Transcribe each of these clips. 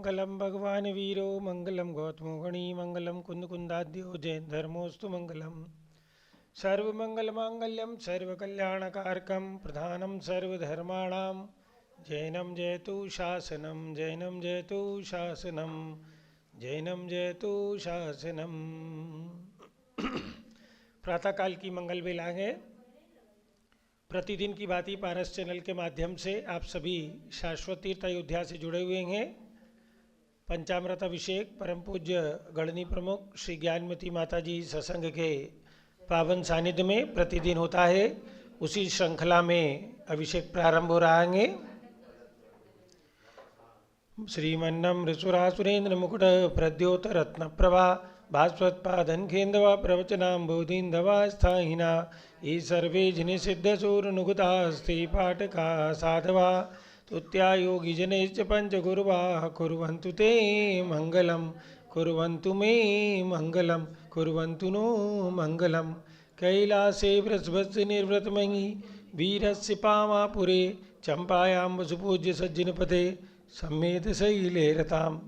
मंगलम भगवान वीरो मंगलम गौतमो गणी मंगलम कुंदकुंदाद्यो जैन धर्मोस्तु मंगलम सर्वमंगलमांगल्यम सर्वकल्याणकारकम प्रधानम सर्वधर्माणां जैनम जयतु शासनम जैनम जयतु शासनम जैनम जयतु शासनम। प्रातःकाल की मंगल बेला है। प्रतिदिन की भांति पारस चैनल के माध्यम से आप सभी शाश्वत तीर्थ अयोध्या से जुड़े हुए हैं। पंचामृत अभिषेक परम पूज्य गणनी प्रमुख श्री ज्ञानमती माता जी सत्संग के पावन सानिध्य में प्रतिदिन होता है। उसी श्रृंखला में अभिषेक प्रारंभ हो रहा है। श्रीमन्नम ऋसुरासुरेन्द्र मुकुट प्रद्योत रत्न प्रभा भास्वत्पादन खेन्दवा प्रवचनाम बोधिन्दवा स्थाहिना ये सर्वे जिनि सिद्धसूरनुगुता स्त्री पाठका साधवा तुत्यायोगी जनेश्च पंचगुरुवा कुर्वन्तु ते मंगलम कुर्वन्तु मे मंगलम कुर्वन्तु नो मंगलम। कैलासे वृषभस्य निर्व्रतमयि वीरस्य पामापुरे चंपायां वसुपूज्य सज्जनपदे सम्मेत शैले रताम्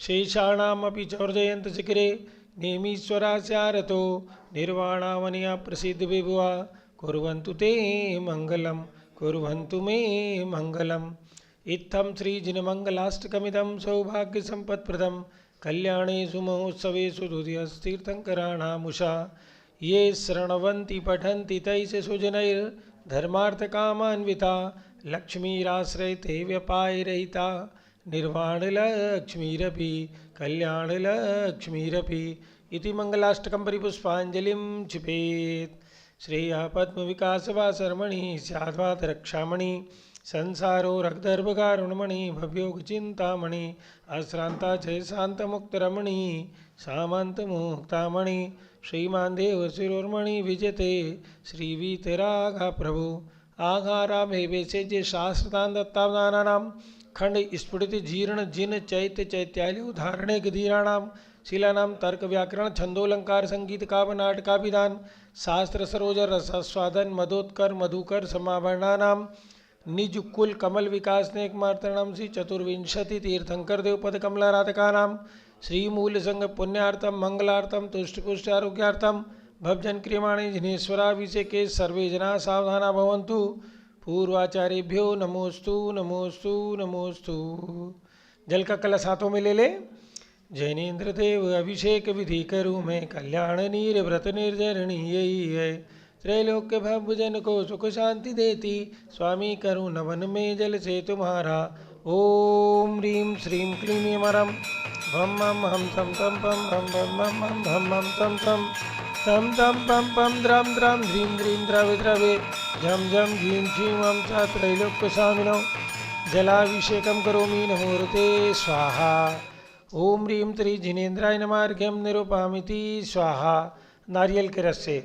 शेषाणामपि चौर्जयन्त शिखरे नेमीश्वरास्यारतो निर्वाणावनया प्रसिद्ध विभुवा कुर्वन्तु ते मंगलम कुर्वन्तु मे मंगलम। इत्थं श्रीजिनमङ्गलाष्टकमिदं सौभाग्यसम्पत्प्रदं कल्याणेषु महोत्सवेषु हृदयस्तीर्थङ्कराणामुषा ये शृण्वन्ति पठन्ति तैः सुजनैर्धर्मार्थकामान्विता लक्ष्मीराश्रयते व्यपायरहिता निर्वाणलक्ष्मीरपि कल्याणलक्ष्मीरपि इति मंगलाष्टकं परिपुष्पाञ्जलिं क्षिपेत्। श्रेया पद्मविकासवा शर्मणि स्याद्वाद रक्षामणि संसारो रक्तर्भकारुणमणि भवयोगचिन्तामणि अश्रान्ता च शान्तमुक्तरमणि सामन्तमुक्तामणि श्रीमान् देवशिरोर्मणि विजयते श्रीवीतरागा प्रभु आघारामे वेशेज्य शास्त्रदान दत्तावदानानां खंड स्फुटित जीर्ण जिन चैत्य चैत्यालय उदाहरणे गधीराणां शिलानां तर्क व्याकरण छंदोलंकार संगीत काव्य नाटकाभिधान शास्त्र सरोज रसस्वादन मदोत्कर मधुकर समाभरणानां निज कुल कमल विकास नेक मार्तणाम श्री चतुर्विंशति तीर्थंकर देवपद कमलाराधकानां श्रीमूल संघ पुण्यार्थम मंगलार्थम तुष्टपुष्ट आरोग्यार्थम भवजन क्रियमाणे जिनेश्वराभिषेके सर्वे जना सावधाना भवन्तु। पूर्वाचार्यभ्यो नमोस्तु नमोस्तु नमोस्तु। जल का कलश हाथों में ले ले। जैनेन्द्र देव अभिषेक विधि करूँ मैं कल्याण नीर व्रत निर्जरणी यही है त्रैलोक्य भवजन को सुख शांति देती स्वामी करूँ नवन में जल से तुम्हारा। ओम ह्रीं श्रीं क्लीं मरम भम मम हम तम तम पम भम भम मम हम भम मम तम तम तम तम पम पम द्रम द्रम ध्रीं ध्रीं द्रवे द्रवे झम झम झीं झीं मम च त्रैलोक्य स्वामिनो जलाभिषेकम करोमि नमोरते स्वाहा। ओम ह्रीं त्रि जिनेन्द्राय नमः अर्घ्यम निरूपामिति स्वाहा। नारियल के रस से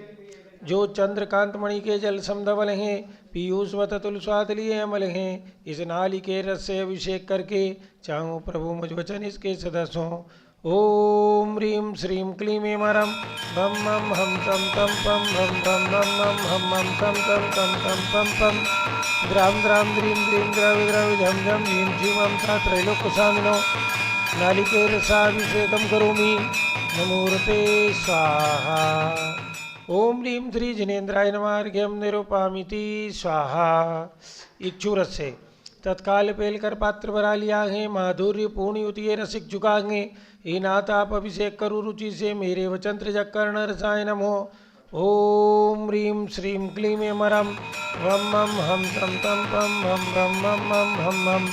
जो चंद्रकांत मणि के जल समधवल हैं पीयूषवत तुलस्वाद लिए अमल हैं इस नाली के रस से अभिषेक करके चाहूँ प्रभु मुझ वचन इसके सदस्यों। ओम ह्रीं श्रीं क्लीं मरम भम मम हम तम तम पम भम भम मम मम हम मम तम तम तम तम पम पम द्राम द्राम ध्रीं ध्रीं द्रवि द्रवि झम झम झीं झीं मम सा त्रैलोक्य स्वामिनो नालिके रसाभिषेकम करोमि नमोरते स्वाहा। ओम ह्रीं श्री जिनेन्द्राय नमः अर्घ्यम निरूपामिति स्वाहा। इच्छुरस से तत्काल पेलकर पात्र भरा लिया है माधुर्य पूर्ण युति रसिक झुकाएंगे हे नाथ आप अभिषेक करो रुचि से मेरे वचन त्रिजक कर्ण रसाय नमो। ओम ह्रीं श्रीं क्लीं मरम वम मम हम तम तम पम भम भम मम मम हम मम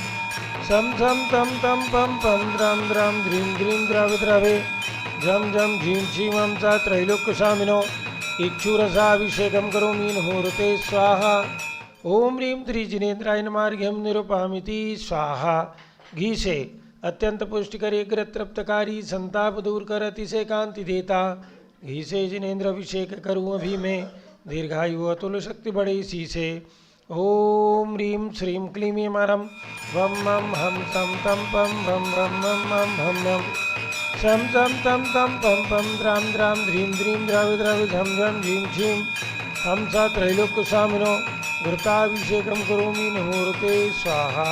सम सम तम तम पम पम द्रम द्रम ध्रीं ध्रीं द्रव द्रवे झम झम झीं झीं मम सा त्रैलोक्य स्वामिनो इक्षुरसाभिषेकम करोमि नमोरते स्वाहा। ओम ह्रीं त्रि जिनेन्द्राय नमः अर्घ्यम निरूपामिति स्वाहा। घी से अत्यंत पुष्टिकर एग्र तृप्तकारी संताप दूर कर अतिशय कांति देता घी से जिनेन्द्र अभिषेक करूँ अभी मैं दीर्घायु अतुल शक्ति बढ़े इसी से। ओम ह्रीं श्रीं क्लीं मरम वम मम हम तम तम पम भम भम मम मम हम मम शम शम तम तम पम पम द्राम द्राम ध्रीं ध्रीं द्रवि द्रवि झम झम झीं झीं हम सा त्रैलोक्य स्वामिनो घृताभिषेकम करोमि नमोरते स्वाहा।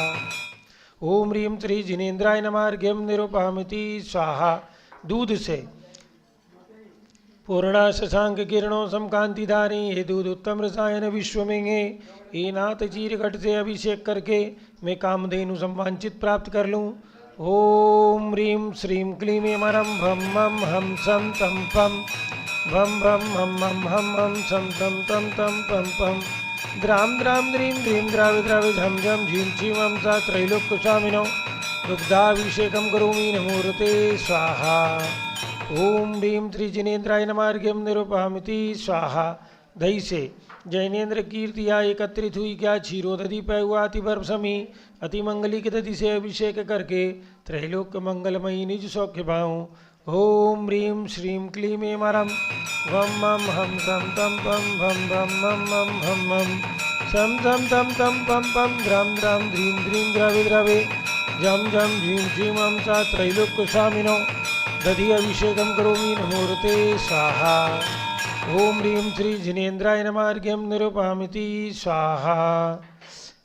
ओम ह्रीं श्री जिनेन्द्राय नमः अर्घ्यम निरूपयामि स्वाहा। दूध से पूर्णा शशांक किरणों समकांति धारे ये दूध उत्तम रसायन विश्व में है। ये नाथ चीरघट से अभिषेक करके मैं कामधेनु संवांचित प्राप्त कर लूँ। ओम ह्रीं श्रीं क्लीं मरम भम मम हम सम तम पम भम भम हम हम हम सम तम तम तम पम पम द्राम द्राम द्रीं द्रीं द्रावि द्रावि झम झम झीं छीं हम सा त्रैलोक्यस्वामिनो दुग्धाभिषेकं करोमि नमोऽर्ते स्वाहा। ओम ह्रीं श्री जिनेन्द्राय नमः अर्घ्यम निरूपयामि स्वाहा। दही से जैनेन्द्र कीर्तिया एकत्रित हुई क्या क्षीरोदधि पय हुआ अति बर्फ समी अति मंगली की दधि से अभिषेक करके त्रैलोक्य मंगलमयी निज सौख्य पाऊँ। ओम ह्रीं श्रीं क्लीं मरम वम मम हम सम तम पम भम भम मम मम हम मम सम सम तम तम पम पम द्राम द्राम द्रीं द्रीं द्रावे द्रावे झम झम झीं झीं हम सा त्रैलोक्यस्वामिनो दधि अभिषेकं करोमि नमोऽर्ते स्वाहा। ओम ह्रीं श्री जिनेन्द्राय नमः अर्घ्यम निरूपयामि स्वाहा।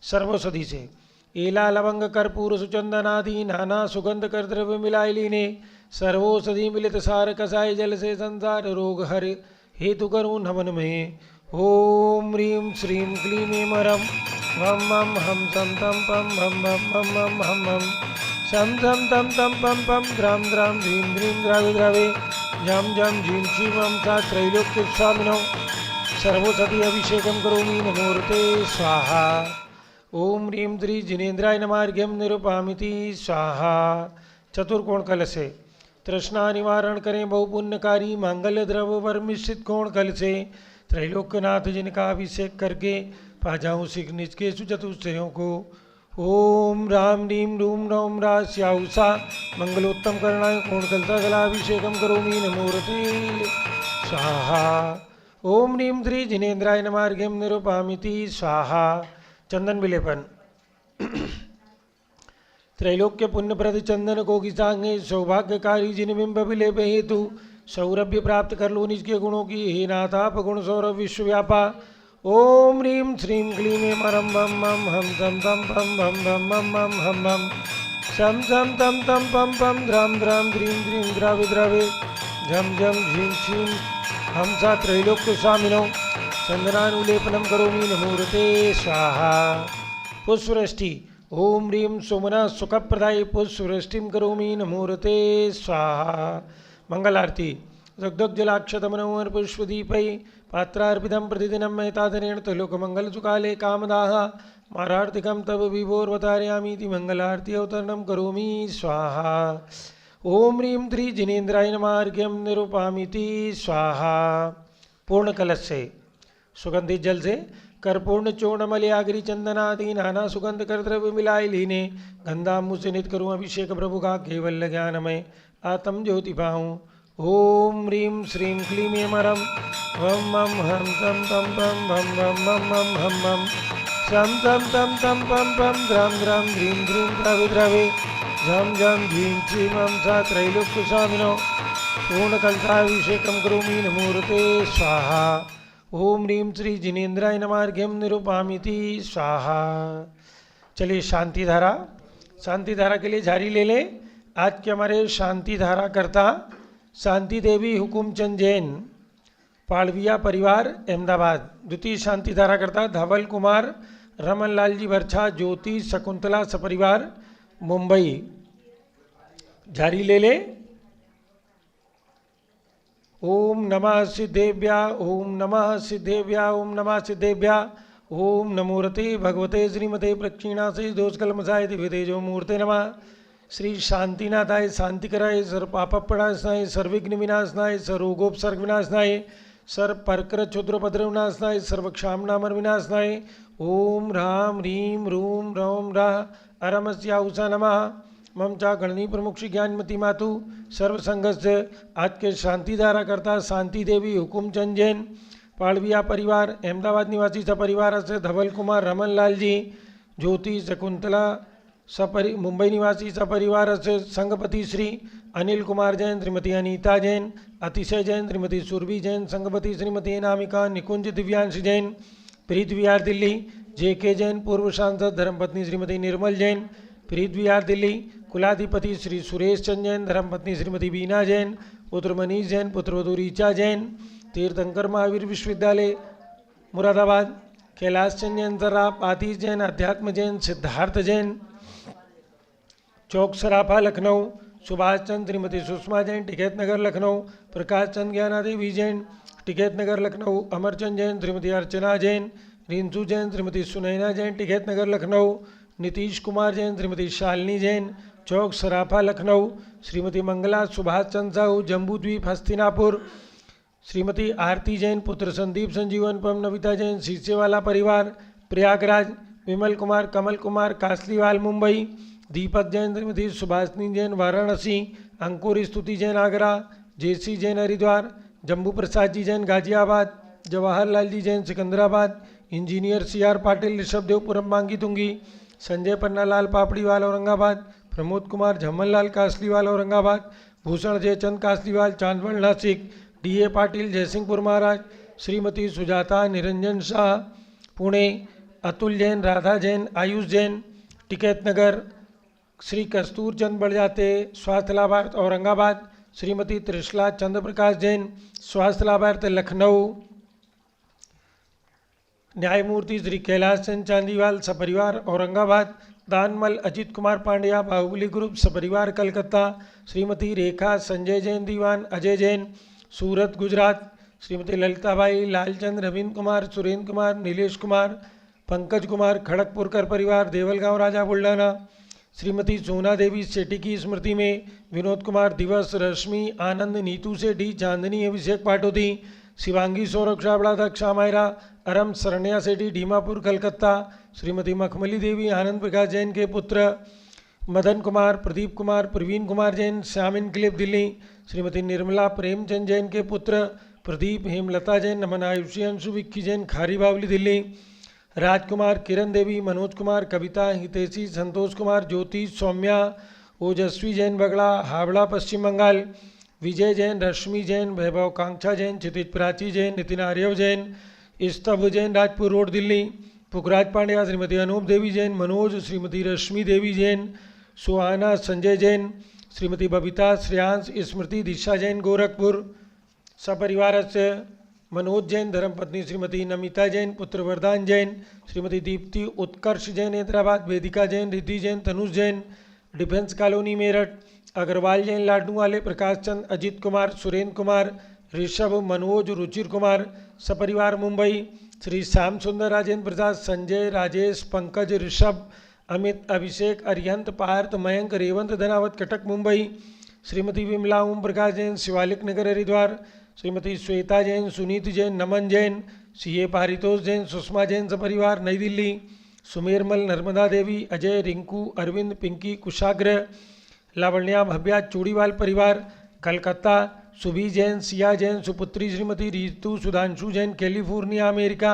सर्वौषधि से एला लवंग कर्पूर सुचंदनादि नाना सुगंध कर द्रव्य मिलाए लीने सर्वौषधि मिलित सार कसाय जल से संसार रोग हर हेतु करूँ नमन में। ओम ह्रीं श्रीं क्लीं मरम मम मम हम सम तम पम भम भम मम मम हम मम सम सम तम तम पम पम द्राम द्राम ह्रीं ह्रीं द्रावे द्रावे झम झम झीं छीं मम सा त्रैलोक्यस्वामिनो सर्वौषधि अभिषेकं करोमि नमोऽर्ते स्वाहा। ओम ह्रीं श्री जिनेन्द्राय नमः अर्घ्यम निरूपयामि स्वाहा। चतुर्कोण कल से तृष्णा निवारण करें बहुपुण्यकारी मांगल्य द्रव्य वर मिश्रित कोण कल से त्रैलोक्यनाथ जिनका अभिषेक करके पा जाऊँ सिख निज के चतुश्चयों को। ओम राम ह्रीं रूम रौम रा स्याउषा मंगलोत्तम करणाय कोण कलता जलाभिषेकं करोमि नमोऽर्ते स्वाहा। ओम ह्रीं श्री जिनेन्द्राय नमः अर्घ्यम निरूपयामि स्वाहा। चंदन विलेपन त्रैलोक्य पुण्यप्रद चंदन को किसांगे सौभाग्यकारी जिन बिंब विलेप हेतु सौरभ्य प्राप्त कर लो निज के गुणों की हे नाथा गुण सौरभ विश्वव्यापा। ओम ह्रीं श्रीं क्लीं मरम भम मम हम सम तम पम भम भम मम मम हम मम सम सम तम तम पम पम द्राम द्राम द्रीं द्रीं द्रावे द्रावे झम झम झीं छीं हम सा त्रैलोक्यस्वामिनो चंदनानुलेपनम करोमि नमोऽर्ते स्वाहा। पुष्पवृष्टि ओम ह्रीं सोमना सुखप्रदाय पुष्पवृष्टिं करोमि नमोऽर्ते स्वाहा। मंगल आरती दग्धजलाक्षतमनोहर पुष्पदीपै पात्रार्पितं प्रतिदिनं मेहतादनेन त्रैलोकमङ्गलसुकाले कामदाः मारार्तिकं तव विभोर्वतारयामीति मंगलारती अवतरणं करोमि स्वाहा। ओम ह्रीं श्री जिनेन्द्राय नमः अर्घ्यम निरूपयामि स्वाहा। पूर्ण कलश से सुगंधित जल से कर्पूर्ण चूर्णमलयागिरी चंदनादि नाना सुगंध कर द्रव्य मिलाए लीने गंधामु से नित करूँ अभिषेक प्रभु का केवल ज्ञानमय आत्म ज्योति पाऊँ। ओम ह्रीं श्रीं क्लीं मरम वम मम हम तम तम पम भम भम मम मम हम मम सम तम तम तम पम पम द्राम द्राम ह्रीं ह्रीं द्रावे द्रावे झम झम झीं छीं मम सा त्रैलोक्यस्वामिनो पूर्ण कलशाभिषेकं करोमि नमोऽर्ते स्वाहा। ओम ह्रीं श्री जिनेन्द्राय नमः अर्घ्यम निरूपयामि स्वाहा। चलिए शांति धारा। शांति धारा के लिए जारी ले लें। आज के हमारे शांति धारा करता शांति देवी हुकुमचंद जैन पालविया परिवार अहमदाबाद। द्वितीय शांति धारा करता धवल कुमार रमन लाल जी वर्षा ज्योति शकुंतला सपरिवार मुंबई। जारी ले ले। ओम नमः सिद्धेभ्या ओम नमः सिद्धेभ्या ओम नमः सिद्धेभ्या ओम नमोऽर्ते भगवते श्रीमते प्रक्षीणा से दोषकलमसाय दिव्य तेजो मूर्ते नमः। श्री शांतिनाथाय शांतिकराय सर्व पापप्रणाशनाय सर्विघ्न विनाशनाय सर्वरोगोपसर्ग विनाशनाय सर्व परकर क्षुद्रपद्र विनाशनाय सर्वक्षामनामर विनाशनाय ओम राम ह्रीं रूम रौम रा अरमस्याउषा नमः। मम चा गणनी प्रमुख श्री ज्ञानमती मातु सर्वसंघस्य। आज के शांति धारा करता शांति देवी हुकुमचंद जैन पालविया परिवार अहमदाबाद निवासी सपरिवार से धवल कुमार रमन लाल जी ज्योति शकुंतला मुंबई निवासी सपरिवार से संघपति श्री अनिल कुमार जैन श्रीमती अनीता जैन अतिशय जैन श्रीमती सुरभि जैन संघपति श्रीमती अनामिका निकुंज दिव्यांश जैन प्रीत विहार दिल्ली। JK जैन पूर्व सांसद धर्मपत्नी श्रीमती निर्मल जैन प्रीत विहार दिल्ली। कुलाधिपति श्री सुरेश चंद जैन, धर्मपत्नी श्रीमती बीना जैन, पुत्र मनीष जैन, पुत्रवधू ऋचा जैन। तीर्थंकर महावीर विश्वविद्यालय मुरादाबाद। कैलाश चंद जैन सराफ, आतिश जैन, अध्यात्म जैन, सिद्धार्थ जैन। चौक सराफा लखनऊ। सुभाष चंद श्रीमती सुषमा जैन, टिकैत नगर लखनऊ। प्रकाश चंद ज्ञानादेवी जैन, टिकैत नगर लखनऊ। अमरचंद जैन श्रीमती अर्चना जैन, रिंसू जैन श्रीमती सुनैना जैन, टिकैत नगर लखनऊ। नीतीश कुमार जैन श्रीमती शालिनी जैन, चौक सराफा लखनऊ। श्रीमती मंगला सुभाष चंद साहू, जम्बूद्वीप हस्तिनापुर। श्रीमती आरती जैन, पुत्र संदीप संजीवन पम नविता जैन, सीसेवाला परिवार प्रयागराज। विमल कुमार, कमल कुमार, कासलीवाल मुंबई। दीपक जैन श्रीमती सुभाषिनी जैन, वाराणसी। अंकुर स्तुति जैन, आगरा। जेसी जैन, हरिद्वार। जम्बू प्रसाद जी जैन, गाजियाबाद। जवाहरलाल जी जैन, सिकंदराबाद। इंजीनियर CR पाटिल, ऋषभदेवपुरम मांगी तुंगी। संजय पन्नालाल पापड़ीवाल, औरंगाबाद। प्रमोद कुमार झम्मनलाल, कासलीवाल, औरंगाबाद। भूषण जयचंद, कासलीवाल, चांदवड़, नासिक। DA पाटिल, जयसिंहपुर महाराज। श्रीमती सुजाता निरंजन शाह, पुणे। अतुल जैन, राधा जैन, आयुष जैन, टिकैत नगर। श्री कस्तूर चंद बड़जाते, स्वास्थ्य लाभार्थ, औरंगाबाद। श्रीमती त्रिशला चंद्र प्रकाश जैन, स्वास्थ्य लाभार्थ, लखनऊ। न्यायमूर्ति श्री कैलाश चंद चांदीवाल, सपरिवार, औरंगाबाद। दानमल अजित कुमार पांड्या, बाहुबली ग्रुप, सपरिवार, कलकत्ता। श्रीमती रेखा संजय जैन दीवान, अजय जैन, सूरत, गुजरात। श्रीमती ललिताबाई, लालचंद, रविंद्र कुमार, सुरेंद्र कुमार, नीलेश कुमार, पंकज कुमार, खड़गपुरकर परिवार, देवलगांव, राजा, बुल्ढाना। श्रीमती सोना देवी शेट्टी की स्मृति में विनोद कुमार, दिवस, रश्मि, आनंद, नीतू सेठी, चांदनी, अभिषेक पाटोदी, शिवांगी, सौरभ छाबड़ा, दक्षा मायरा, अरम, शरण्या सेठी, ढीमापुर, कलकत्ता। श्रीमती मखमली देवी, आनंद प्रकाश जैन के पुत्र। मदन कुमार, प्रदीप कुमार, प्रवीण कुमार जैन, श्याम इनक्लेव, दिल्ली। श्रीमती निर्मला प्रेमचंद जैन के पुत्र प्रदीप, हेमलता जैन, नमन आयुषी, अंशु विक्की जैन, खारी बावली, दिल्ली। राजकुमार, किरण देवी, मनोज कुमार, कविता, हितेशी, संतोष कुमार, ज्योति, सौम्या, ओजस्वी जैन, बगड़ा, हावड़ा, पश्चिम बंगाल। विजय जैन, रश्मि जैन, वैभव कांक्षा जैन, क्षितिज प्राची जैन, नितिन आर्यव जैन, स्तभ जैन, राजपुर रोड, दिल्ली। पुखराज पांड्या, श्रीमती अनूप देवी जैन, मनोज, श्रीमती रश्मि देवी जैन, सुहाना, संजय जैन, श्रीमती बबीता, श्रेयांश, स्मृति, दिशा जैन, गोरखपुर। सपरिवार से मनोज जैन, धर्मपत्नी श्रीमती नमिता जैन, पुत्र वरदान जैन, श्रीमती दीप्ति उत्कर्ष जैन, हैदराबाद। वेदिका जैन, रिद्धि जैन, तनुष जैन, डिफेंस कॉलोनी, मेरठ। अग्रवाल जैन, लाडनू वाले, प्रकाश चंद, अजित कुमार, सुरेंद्र कुमार, ऋषभ, मनोज, रुचिर कुमार, सपरिवार, मुंबई। श्री श्याम सुंदर, राजेंद्र प्रसाद, संजय, राजेश, पंकज, ऋषभ, अमित, अभिषेक, अरिहंत, पार्थ, मयंक, रेवंत, धनावत, कटक, मुंबई। श्रीमती विमला ओम प्रकाश जैन, शिवालिक नगर, हरिद्वार। श्रीमती श्वेता जैन, सुनीत जैन, नमन जैन, CA पारितोष जैन, सुषमा जैन, सपरिवार, नई दिल्ली। सुमेरमल, नर्मदा देवी, अजय, रिंकू, अरविंद, पिंकी, कुशाग्र, लावण्या, भव्या, चूड़ीवाल परिवार, कलकत्ता। सुभी Jain, Siya Jain, सुपुत्री Shrimati Ritu, Sudhanshu Jain, California, America.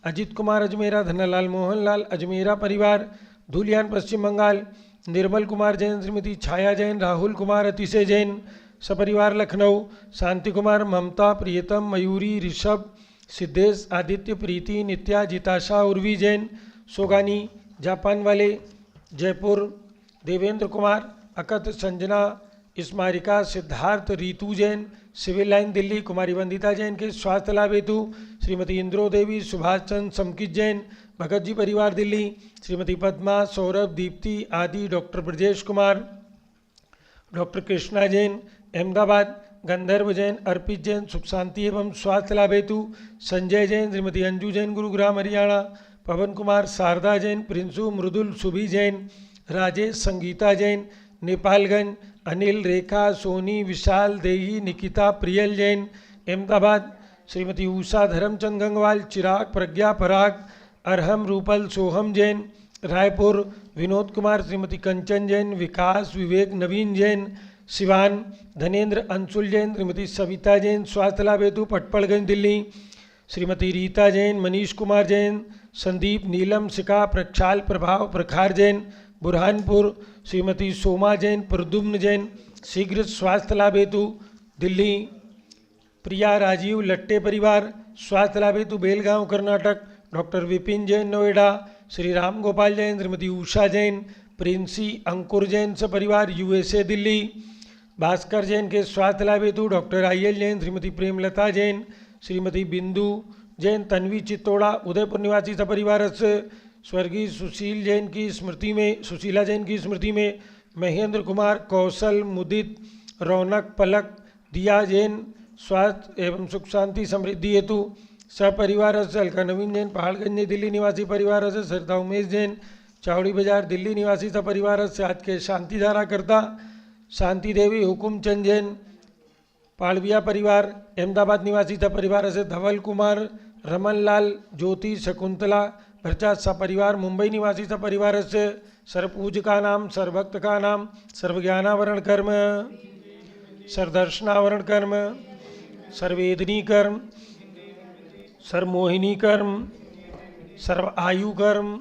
अजित कुमार, अजमेरा, धनलाल मोहनलाल, अजमेरा परिवार, धुलियान, पश्चिम बंगाल। निर्मल कुमार जैन, श्रीमती छाया जैन, राहुल कुमार, अतिशय जैन, सपरिवार, लखनऊ। शांति कुमार, ममता, प्रियतम, मयूरी, ऋषभ, सिद्धेश, आदित्य, प्रीति, नित्या, जिताशा, उर्वी जैन, सोगानी, जापान वाले, जयपुर। देवेंद्र कुमार, अकत, संजना, स्मारिका, सिद्धार्थ, रीतू जैन, सिविल लाइन, दिल्ली। कुमारी वंदिता जैन के स्वास्थ्य लाभ हेतु श्रीमती इंद्रो देवी, सुभाष चंद्र, समकित जैन, भगत जी परिवार, दिल्ली। श्रीमती पद्मा, सौरभ, दीप्ति आदि। Doctor Brajesh Kumar, doctor Krishna Jain, Ahmedabad. गंधर्व जैन, अर्पित जैन, सुख शांति एवं स्वास्थ्य लाभ हेतु संजय जैन, श्रीमती अंजू जैन, गुरुग्राम, हरियाणा। पवन कुमार, शारदा जैन, प्रिंसू, मृदुल, सुभी जैन, राजेश, संगीता जैन, नेपालगंज। अनिल, रेखा, सोनी, विशाल, देही, निकिता, प्रियल जैन, अहमदाबाद। श्रीमती उषा, धर्मचंद गंगवाल, चिराग, प्रज्ञा, पराग, अरहम, रूपल, सोहम जैन, रायपुर। विनोद कुमार, श्रीमती कंचन जैन, विकास, विवेक, नवीन जैन, सिवान। धनेन्द्र, अंशुल जैन, श्रीमती सविता जैन, स्वास्थ्य लाभ हेतु पटपड़गंज, दिल्ली। श्रीमती रीता जैन, मनीष कुमार जैन, संदीप, नीलम, शिखा, प्रक्षाल, प्रभाव, प्रखार जैन, बुरहानपुर। श्रीमती सोमा जैन, प्रद्युम्न जैन, शीघ्र स्वास्थ्य लाभ हेतु दिल्ली। प्रिया, राजीव, लट्टे परिवार, स्वास्थ्य लाभ हेतु बेलगांव, कर्नाटक। डॉक्टर विपिन जैन, नोएडा। श्री राम गोपाल जैन, श्रीमती उषा जैन, प्रिंसी अंकुर जैन सपरिवार USA दिल्ली। भास्कर जैन के स्वास्थ्य लाभ हेतु डॉक्टर IL जैन, श्रीमती प्रेमलता जैन, श्रीमती बिंदु जैन, तन्वी चित्तोड़ा उदयपुर निवासी सपरिवार से स्वर्गीय सुशीला जैन की स्मृति में महेंद्र कुमार, कौशल, मुदित, रौनक, पलक, दिया जैन स्वास्थ्य एवं सुख शांति समृद्धि हेतु सपरिवार से अलका नवीन जैन, पहाड़गंज दिल्ली निवासी परिवार से सरिता उमेश जैन, चावड़ी बाजार दिल्ली निवासी सपरिवार से आज के शांतिधारा करता शांति देवी, हुकुमचंद जैन, पालविया परिवार अहमदाबाद निवासी सपरिवार से धवल कुमार, रमन लाल, ज्योति, शकुंतला भरचा सपरिवार मुंबई निवासी सपरिवार से सर्वपूज का नाम, सर्वभक्त का नाम, सर्वज्ञानावरण कर्म, सर्वदर्शनावरण कर्म, सर्वेदनी कर्म, सर्वमोहिनी कर्म, सर्व आयु कर्म,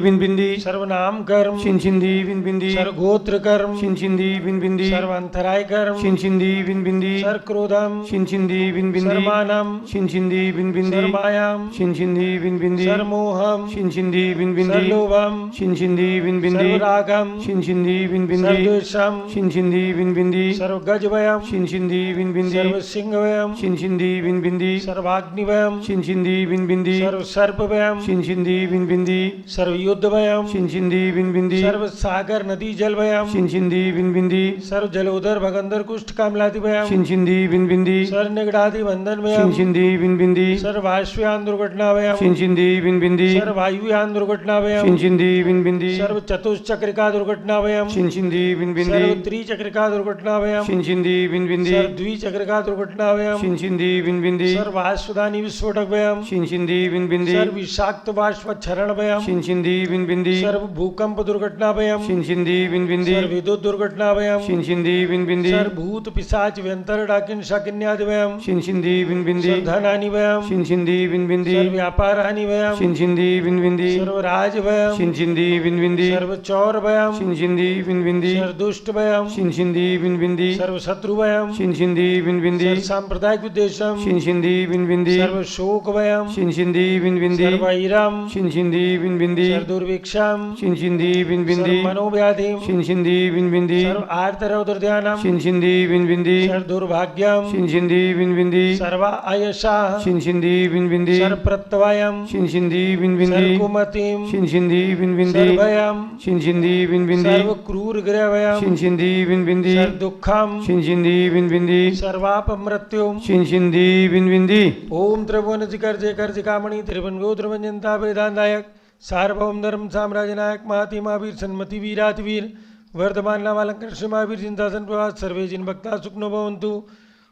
बिंदी सर्वनाम कर्म, छिंदी बिंदी सर्वगोत्र कर्म, छिंदी बिंदी सर्वांतराय कर्म, छिंदी बिंदी सर्वक्रोधम, छिंदी बिंदी सर्वमानम, छिंदी बिंदी सर्वमायाम, छिंदी बिंदी सर्वमोहम, छिंदी बिंदी सर्वलोभम, छिंदी बिंदी सर्वरागम, छिंदी बिंदी सर्वद्वेषम, छिंदी बिंदी सर्वगजवयम, छिंदी बिंदी सर्वसिंहवयम, छिंदी बिंदी सर्वाग्निवयम, छिंदी बिंदी सर्वसर्पवयम, छिंदी बिंदी सर्वयुद्धवयम, छिंदी बिंदी सर्वसागर नदी जलवयम, छिंदी बिंदी सर्व जलोदर भगंदर कुष्ठ कामलादिवयम, छिंदी बिंदी सर्वनिगड़ादि बंधनवयम, छिंदी बिंदी सर्वाश्वयान दुर्घटनावयम, छिंदी बिंदी सर्वायुयान दुर्घटनावयम, छिंदी बिंदी सर्व चतुश्चक्रिका दुर्घटनावयम, छिंदी बिंदी सर्व त्रिचक्रिका दुर्घटनावयम, छिंदी बिंदी सर्व द्विचक्रिका दुर्घटनावयम, छिंदी बिंदी सर्वाश्वदानी विस्फोटकवयम, छिंदी बिंदी सर्व विषाक्त बाष्पक्षरणवयम, छिंदी बिंदी सर्व भूकंप दुर्घटनावयम, छिंदी बिंदी सर्व विद्युत दुर्घटनावयम, छिंदी बिंदी सर्व भूत पिशाच व्यंतर डाकिन शाकिन्यादिवयम, छिंदी बिंदी सर्व धनहानिवयम, छिंदी बिंदी सर्व व्यापार हानिवयम, छिंदी बिंदी सर्व राजवयम, छिंदी बिंदी सर्व चौरवयम, छिंदी बिंदी सर्व दुष्टवयम, छिंदी बिंदी सर्व शत्रुवयम, छिंदी बिंदी सर्व सांप्रदायिक विद्वेषम, छिंदी बिंदी सर्व शोकवयम, छिंदी बिंदी सर्व वैरम, छिंदी बिंदी सर्व दुर्भिक्षम, छिंदी बिंदी सर्व मनोव्याधिम, छिंदी बिंदी सर्व आर्तरौदर्ध्यानम, छिंदी बिंदी सर्व दुर्भाग्यम, छिंदी बिंदी सर्व आयशा, छिंदी बिंदी सर्व प्रत्यवायम, छिंदी बिंदी सर्व कुमतिम, छिंदी बिंदी सर्वयम, छिंदी बिंदी सर्व क्रूर ग्रहवयम, छिंदी बिंदी सर्व दुःखम, छिंदी बिंदी सर्वापमृत्युम। छिंदी बिंदी ओम त्रिभुवन शिखर जयकर जिकामणि त्रिभुवन गोत्रवंजनता वेदांतायक सार्वभौम धर्म साम्राज्यनायक महाति महावीर सन्मति वीरातिवीर वर्धमान नामालंकर श्री महावीर जिंदासन प्रवास सर्वे जिन भक्ता सुखनो भवन्तु।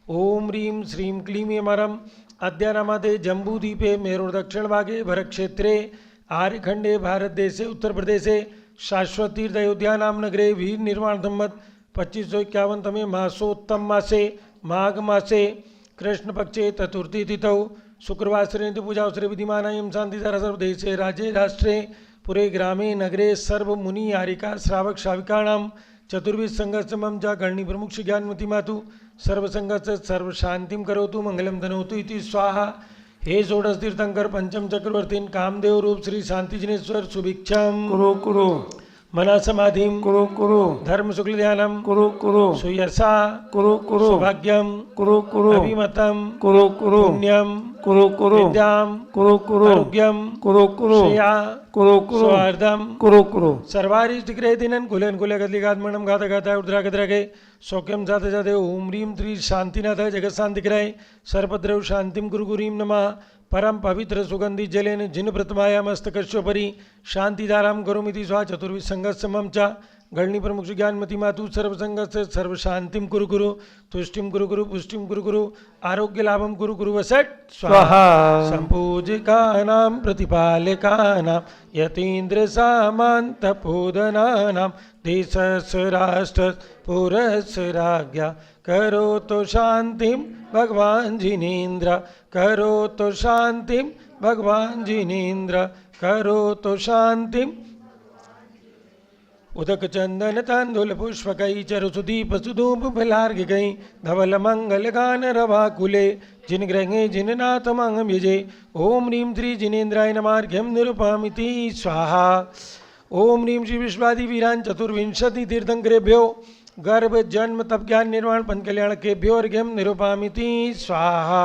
ओम ह्रीं श्रीं क्लीं एमरम अद्यानामादे जम्बूद्वीपे मेरुर दक्षिण भागे भरतक्षेत्रे आर्यखंडे भारत देशे उत्तर प्रदेशे शाश्वत तीर्थ अयोध्या नाम नगरे वीर निर्माण संवत 2551 तमे मासोत्तम मासे माघ मासे कृष्ण पक्षे चतुर्थी तिथौ शुक्रवासरे पूजावसरे विधिमानायं शांतिधारा सर्वदेशे राज्ये राष्ट्रे पुरे ग्रामे नगरे सर्व मुनि यारिका श्रावक श्राविकाणां चतुर्विध संघस्य मम च गणी प्रमुख ज्ञानमती मातु सर्वसंघस्य सर्व शांतिं करोतु मंगलम धनोतु इति स्वाहा। हे षोडश तीर्थंकर पंचम चक्रवर्तीन कामदेव रूप श्री शांति जिनेश्वर सुभिक्षम कुरु कुरु मना समाधिम कुरु कुरु धर्म शुक्ल ध्यानम कुरु कुरु सुयसा कुरु कुरु सौभाग्यम कुरु कुरु अभिमतम कुरु कुरु पुण्यम कुरु कुरु विद्याम कुरु कुरु आरोग्यम कुरु कुरु श्रेया कुरु कुरु स्वार्धम कुरु कुरु सर्वारिष्टिग्रह दिनन कुलन कुले गदलिगात्मनम गाता गाता उद्रागद्रागे सौख्यम जाते जाते ओम ह्रीं त्रि शांतिनाथ जगत शांतिग्रह सर्वद्रव शांतिम गुरु गुरीम नमः परम पवित्र सुगंधि जलेन जिन प्रतमाया मस्तकस्योपरि शांतिधारां करोमीति स्वा चतुर्विध संघस्य मम च गणी प्रमुख ज्ञानमती मातु सर्वसंघस्य सर्व शांतिम कुरु कुरु तुष्टिम कुरु कुरु पुष्टिम कुरु कुरु आरोग्य लाभम कुरु कुरु वसट स्वाहा। संपूजिकानां प्रतिपालकानां यतीन्द्र सामंत पोदनानां देशस्य राष्ट्र पुरस्य राज्ञा करो तो शांतिम भगवान जिनेन्द्र करो तो शांतिम भगवान जिनेन्द्र करो तो शांतिम। उदक चंदन तांदुल पुष्पकई चरुसुदीप सुधूप फलार्घिकई धवल मंगल गान रवाकुले जिन ग्रहे जिन नाथ मंग यजे ओम ह्रीं श्री जिनेन्द्राय नमार्घ्यम निरुपमिति स्वाहा। ओम ह्रीं श्री विश्वादि वीरान चतुर्विंशति तीर्थंकरेभ्यो गर्भ जन्म तप ज्ञान निर्माण पंच कल्याण केभ्यो अर्घ्यम निरूपामिति स्वाहा।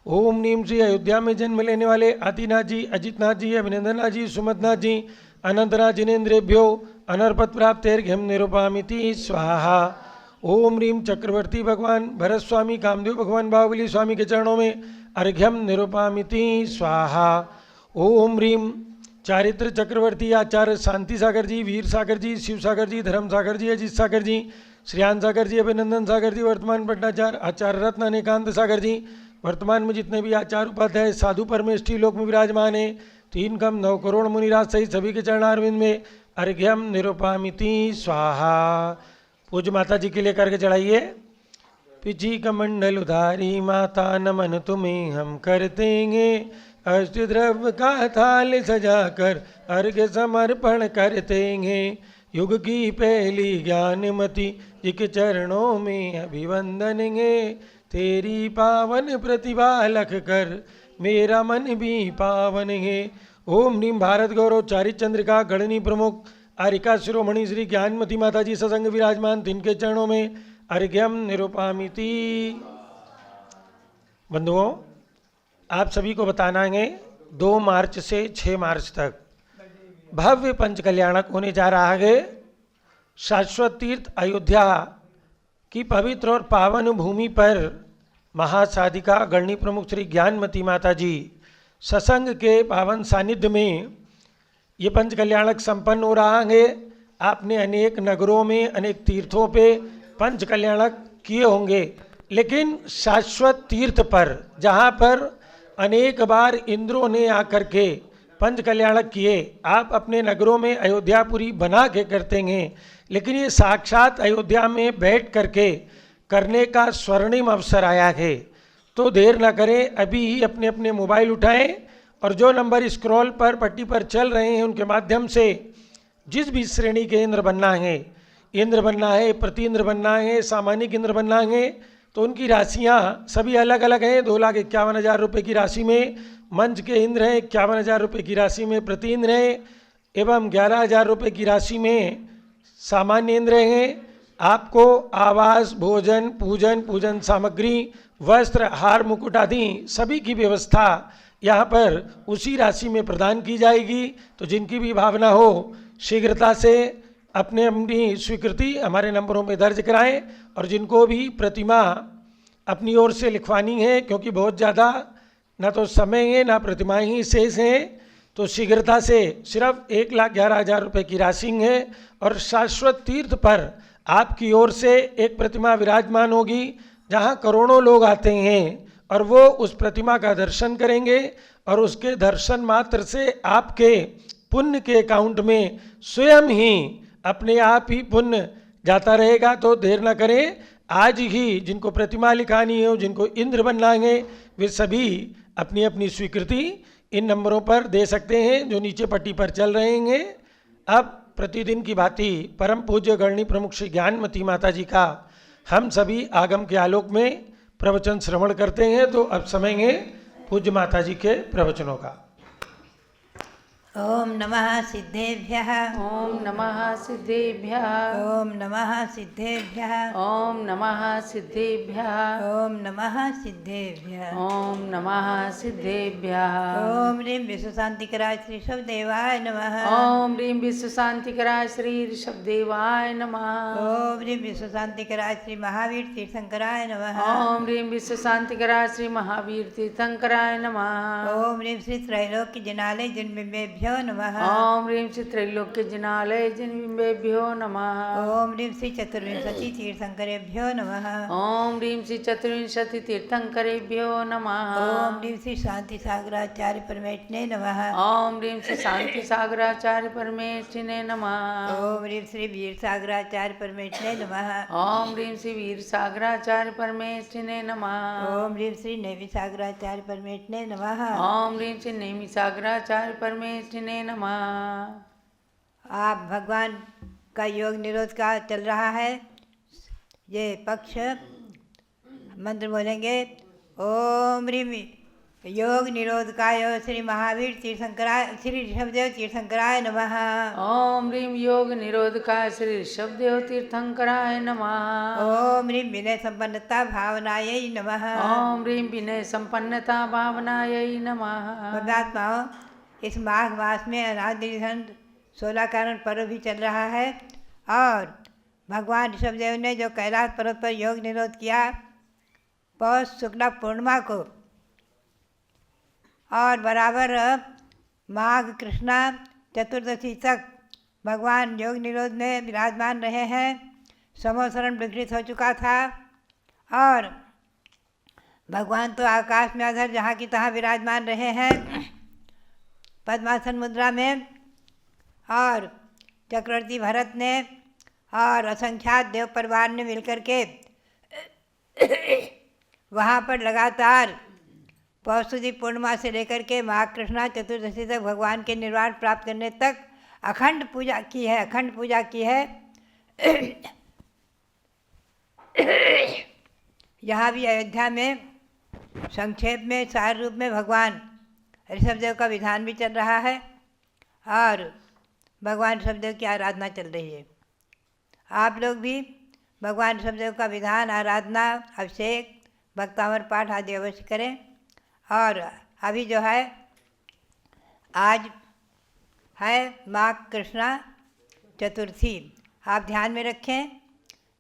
ओम ह्रीं श्री अयोध्या में जन्म लेने वाले आदिनाथ जी, अजितनाथ जी, अभिनंदननाथ जी, सुमतनाथ जी, अनंतनाथ जिनेन्द्रेभ्यो अनर्पत प्राप्त अर्घ्यम निरूपामिति स्वाहा। ओम ह्रीं चक्रवर्ती भगवान भरत स्वामी कामदेव भगवान बाहुबली स्वामी के चरणों में अर्घ्यम निरूपामिति स्वाहा। ओम ह्रीं चारित्र चक्रवर्ती आचार्य शांति सागर जी, वीर सागर जी, शिव सागर जी, धर्म सागर जी, अजीत सागर जी, श्रेयान सागर जी, अभिनंदन सागर जी, वर्तमान भट्टाचार्य आचार्य रत्न अनेकांत सागर जी, वर्तमान में जितने भी आचार्य उपाध्याय साधु परमेष्ठी लोक में विराजमान है 3 कम 9 करोड़ मुनिराज सहित सभी के चरणारविंद में अर्घ्यम निरूपामिति स्वाहा। पूज्य माता जी के लिए करके चढ़ाइए। पिची कमंडल उधारी माता नमन तुम्हें हम करतेंगे, अष्ट द्रव्य का थाल सजाकर अर्घ्य समर्पण करतेंगे। युग की पहली ज्ञानमती जी के चरणों में अभिवंदन है, तेरी पावन प्रतिभा लख कर मेरा मन भी पावन है। ओम ह्रीं भारत गौरव चारित चंद्रिका गणनी प्रमुख आरिका शिरोमणि श्री ज्ञानमती माता जी ससंग विराजमान तिनके चरणों में अर्घ्यम निरूपामिति। बंधुओं, आप सभी को बताना है 2 मार्च से 6 मार्च तक भव्य पंच कल्याणक होने जा रहा है। शाश्वत तीर्थ अयोध्या की पवित्र और पावन भूमि पर महासाधिका गणनी प्रमुख श्री ज्ञानमती माता जी सत्संग के पावन सानिध्य में ये पंच कल्याणक संपन्न हो रहा है। आपने अनेक नगरों में अनेक तीर्थों पे पंच कल्याणक किए होंगे, लेकिन शाश्वत तीर्थ पर जहाँ पर अनेक बार इंद्रों ने आकर के पंच कल्याणक किए, आप अपने नगरों में अयोध्यापुरी बना के करते हैं, लेकिन ये साक्षात अयोध्या में बैठ करके करने का स्वर्णिम अवसर आया है। तो देर न करें, अभी ही अपने अपने मोबाइल उठाएं और जो नंबर स्क्रॉल पर पट्टी पर चल रहे हैं उनके माध्यम से जिस भी श्रेणी के इंद्र बनना है, प्रति इंद्र बनना है, सामान्य इंद्र बनना है, तो उनकी राशियां सभी अलग अलग हैं। 2,51,000 रुपये की राशि में मंच के इंद्र हैं, 51,000 रुपये की राशि में प्रति इंद्र हैं, एवं 11,000 रुपये की राशि में सामान्य इंद्र हैं। आपको आवास, भोजन, पूजन सामग्री, वस्त्र, हार, मुकुट आदि सभी की व्यवस्था यहाँ पर उसी राशि में प्रदान की जाएगी। तो जिनकी भी भावना हो शीघ्रता से अपनी स्वीकृति हमारे नंबरों में दर्ज कराएं, और जिनको भी प्रतिमा अपनी ओर से लिखवानी है, क्योंकि बहुत ज़्यादा ना तो समय है ना प्रतिमाएं ही शेष हैं, तो शीघ्रता से सिर्फ 1,11,000 रुपये की राशि है और शाश्वत तीर्थ पर आपकी ओर से एक प्रतिमा विराजमान होगी जहाँ करोड़ों लोग आते हैं और वो उस प्रतिमा का दर्शन करेंगे और उसके दर्शन मात्र से आपके पुण्य के अकाउंट में स्वयं ही अपने आप ही पुण्य जाता रहेगा। तो देर न करें, आज ही जिनको प्रतिमा लिखानी हो, जिनको इंद्र बनना है, वे सभी अपनी अपनी स्वीकृति इन नंबरों पर दे सकते हैं जो नीचे पट्टी पर चल रहे हैं। अब प्रतिदिन की भांति परम पूज्य गणनी प्रमुख श्री ज्ञानमती माता जी का हम सभी आगम के आलोक में प्रवचन श्रवण करते हैं। तो अब समय है पूज्य माता जी के प्रवचनों का। ओम नमः सिद्धेभ्यः। ओम नमः सिद्धेभ्यः। ओम नमः सिद्धेभ्यः। ओम नमः सिद्धेभ्यः। ओम नमः सिद्धेभ्यः। ओम नमः सिद्धेभ्यः। ओम ह्रीं विश्वशांतिकराय श्री ऋषभदेवाय नमः। ओम ह्रीं विश्वशांतिकराय श्री ऋषभदेवाय नमः। ओम ह्रीं विश्वशांतिकराय श्री महावीर तीर्थंकराय नमः। ओम ह्रीं विश्वशांतिकराय श्री महावीर तीर्थंकराय नमः। ओम ह्रीं श्री त्रैलोक्य जिनालय जिनबिंबेभ्यो नमः। ओम ह्रीं श्री त्रैलोक्य जिनालय जिनबिंबेभ्यो नमः। ओम ह्रीं श्री चतुर्विंशति तीर्थंकरेभ्यो नमः। ओम ह्रीं श्री चतुर्विंशति तीर्थंकरेभ्यो नमः। ओम ह्रीं श्री शांति सागराचार्य परमेष्ठिने नमः। ओम ह्रीं श्री शांति सागराचार्य परमेष्ठिने नमः। ओम ह्रीं श्री वीर सागराचार्य परमेष्ठिने नमः। ओम ह्रीं श्री वीर सागराचार्य परमेष्ठिने नमः। ओम ह्रीं श्री नैवि सागराचार्य परमेष्ठिने नमः। ओम ह्रीं श्री नैमि सागराचार्य परमेष्ठिने नमः। आप भगवान का योग निरोध का चल रहा है, ये पक्ष मंत्र बोलेंगे। ओम ह्रीं योग निरोधकाय श्री महावीर तीर्थंकराय श्री ऋषभदेव तीर्थंकराय नमः। ओम ह्रीं योग निरोधकाय श्री ऋषभदेव तीर्थंकराय नमः। ओम ह्रीं विनय संपन्नता भावनायै नमः। ओम ह्रीं विनय संपन्नता भावनायै नमः। भक्तात्माओं, इस माघ मास में अनाथ निधन 16 कारण पर्व भी चल रहा है और भगवान ऋषभदेव ने जो कैलाश पर्वत पर योग निरोध किया पौष शुक्ला पूर्णिमा को और बराबर माघ कृष्णा चतुर्दशी तक भगवान योग निरोध में विराजमान रहे हैं। समोसरण विघटित हो चुका था और भगवान तो आकाश में अधर जहाँ की तहाँ विराजमान रहे हैं पद्मासन मुद्रा में। और चक्रवर्ती भरत ने और असंख्यात देव परिवार ने मिलकर के वहाँ पर लगातार पौषुदी पूर्णिमा से लेकर के माघ कृष्णा चतुर्दशी तक भगवान के निर्वाण प्राप्त करने तक अखंड पूजा की है, अखंड पूजा की है। यहाँ भी अयोध्या में संक्षेप में सार रूप में भगवान ऋषभदेव का विधान भी चल रहा है और भगवान ऋषभदेव की आराधना चल रही है। आप लोग भी भगवान ऋषभदेव का विधान, आराधना, अभिषेक, भक्तामर पाठ आदि अवश्य करें। और अभी जो है आज है माघ कृष्णा चतुर्थी, आप ध्यान में रखें।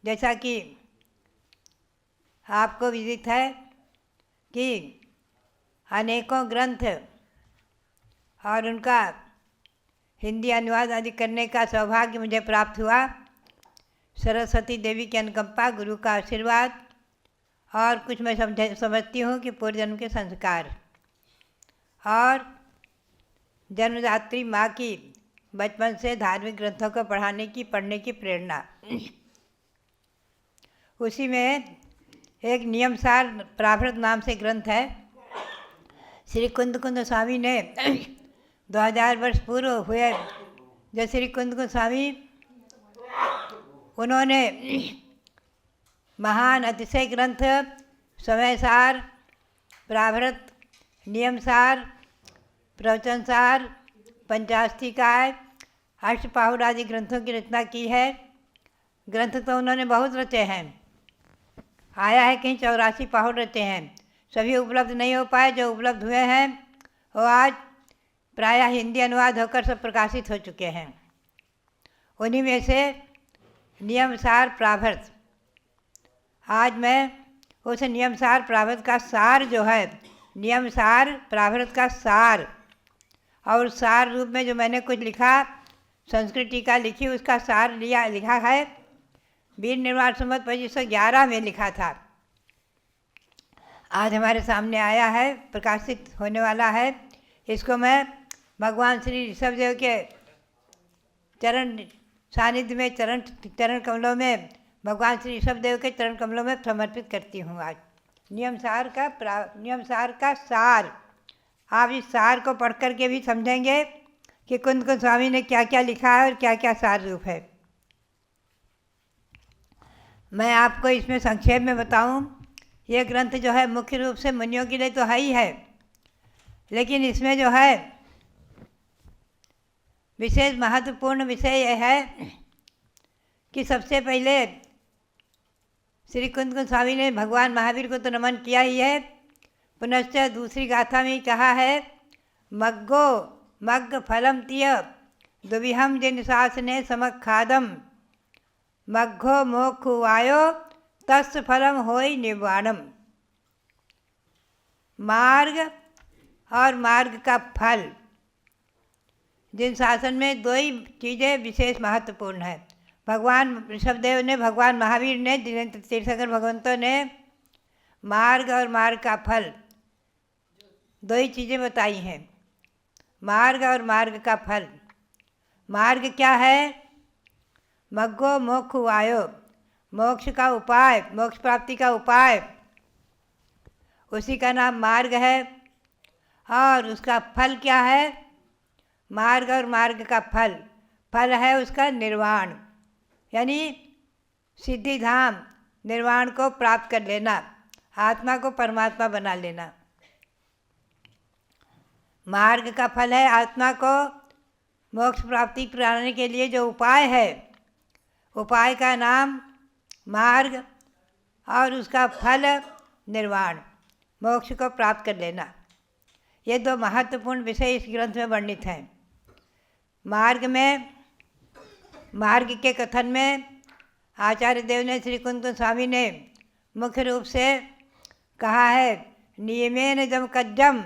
जैसा कि आपको विदित है कि अनेकों ग्रंथ और उनका हिंदी अनुवाद आदि करने का सौभाग्य मुझे प्राप्त हुआ। सरस्वती देवी की अनुकंपा, गुरु का आशीर्वाद और कुछ मैं समझती हूँ कि पूर्व जन्म के संस्कार और जन्मदात्री माँ की बचपन से धार्मिक ग्रंथों को पढ़ने की प्रेरणा। उसी में एक नियमसार प्रावृत नाम से ग्रंथ है। श्री कुंद स्वामी ने 2000 वर्ष पूर्व हुए जो श्री कुंद स्वामी, उन्होंने महान अतिशय ग्रंथ समयसार, प्रावृत, नियमसार, प्रवचनसार, पंचास्तिकाय, अष्टपाहुर आदि ग्रंथों की रचना की है। ग्रंथ तो उन्होंने बहुत रचे हैं, आया है कहीं 84 पाहुर रचे हैं। सभी उपलब्ध नहीं हो पाए, जो उपलब्ध हुए हैं वो आज प्रायः हिंदी अनुवाद होकर सब प्रकाशित हो चुके हैं। उन्हीं में से नियमसार प्रावृत, आज मैं उस नियमसार प्रावृत का सार जो है, नियमसार प्रावृत का सार और सार रूप में जो मैंने कुछ लिखा, संस्कृत टीका लिखी, उसका सार लिखा है। वीर निर्वाण संवत 2511 में लिखा था। आज हमारे सामने आया है, प्रकाशित होने वाला है। इसको मैं भगवान श्री ऋषभदेव के चरण सानिध्य में, चरण कमलों में, भगवान श्री ऋषभदेव के चरण कमलों में समर्पित करती हूँ। आज नियमसार का सार, आप इस सार को पढ़ कर के भी समझेंगे कि कुंद स्वामी ने क्या क्या लिखा है और क्या क्या सार रूप है। मैं आपको इसमें संक्षेप में बताऊं, ये ग्रंथ जो है मुख्य रूप से मुनियों के लिए तो है ही है, लेकिन इसमें जो है विशेष महत्वपूर्ण विषय यह है कि सबसे पहले श्री कुंद स्वामी ने भगवान महावीर को तो नमन किया ही है, पुनश्च दूसरी गाथा में कहा है, मग्गो मग्ग फलम तिय दुविहम जिन शासने समखादम मग्घो मोक्षुवायो तस् फलम होई निर्वाणम। मार्ग और मार्ग का फल, जिन शासन में दो ही चीज़ें विशेष महत्वपूर्ण है। भगवान ऋषभदेव ने, भगवान महावीर ने, तीर्थंकर भगवंतों ने मार्ग और मार्ग का फल दो ही चीज़ें बताई हैं। मार्ग और मार्ग का फल, मार्ग क्या है? मग्गो मोक्षुवायो, मोक्ष का उपाय, मोक्ष प्राप्ति का उपाय, उसी का नाम मार्ग है। और उसका फल क्या है? मार्ग और मार्ग का फल है उसका निर्वाण, यानी सिद्धि धाम, निर्वाण को प्राप्त कर लेना, आत्मा को परमात्मा बना लेना। मार्ग का फल है आत्मा को मोक्ष प्राप्ति कराने के लिए जो उपाय है, उपाय का नाम मार्ग और उसका फल निर्वाण, मोक्ष को प्राप्त कर लेना। ये दो महत्वपूर्ण विषय इस ग्रंथ में वर्णित हैं। मार्ग के कथन में आचार्य देव ने श्री कुंद स्वामी ने मुख्य रूप से कहा है, नियमेन जम कज्जम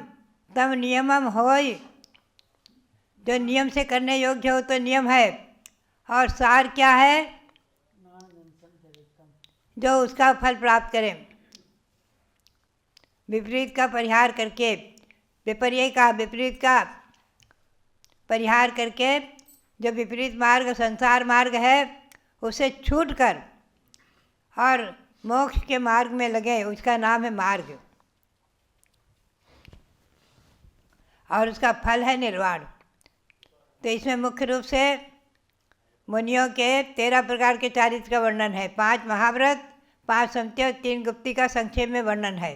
तम नियमम होय। जो नियम से करने योग्य हो तो नियम है, और सार क्या है, जो उसका फल प्राप्त करें। विपरीत का परिहार करके, विपरीत का परिहार करके जो विपरीत मार्ग संसार मार्ग है उसे छूट कर और मोक्ष के मार्ग में लगे, उसका नाम है मार्ग, और उसका फल है निर्वाण। तो इसमें मुख्य रूप से मुनियों के 13 प्रकार के चारित्र का वर्णन है। 5 महाव्रत, 5 समत्य और 3 गुप्ती का संक्षेप में वर्णन है,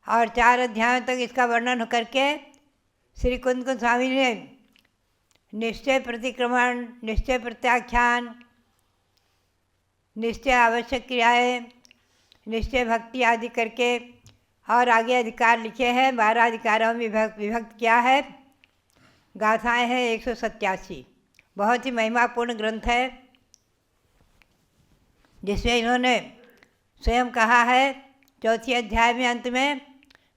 और 4 अध्यायों तक इसका वर्णन करके श्री कुंद स्वामी ने निश्चय प्रतिक्रमण, निश्चय प्रत्याख्यान, निश्चय आवश्यक क्रियाएं, निश्चय भक्ति आदि करके और आगे अधिकार लिखे हैं। 12 अधिकारों में विभक्त किया है। गाथाएं हैं 187। बहुत ही महिमापूर्ण ग्रंथ है, जिसमें इन्होंने स्वयं कहा है 4 अध्याय में अंत में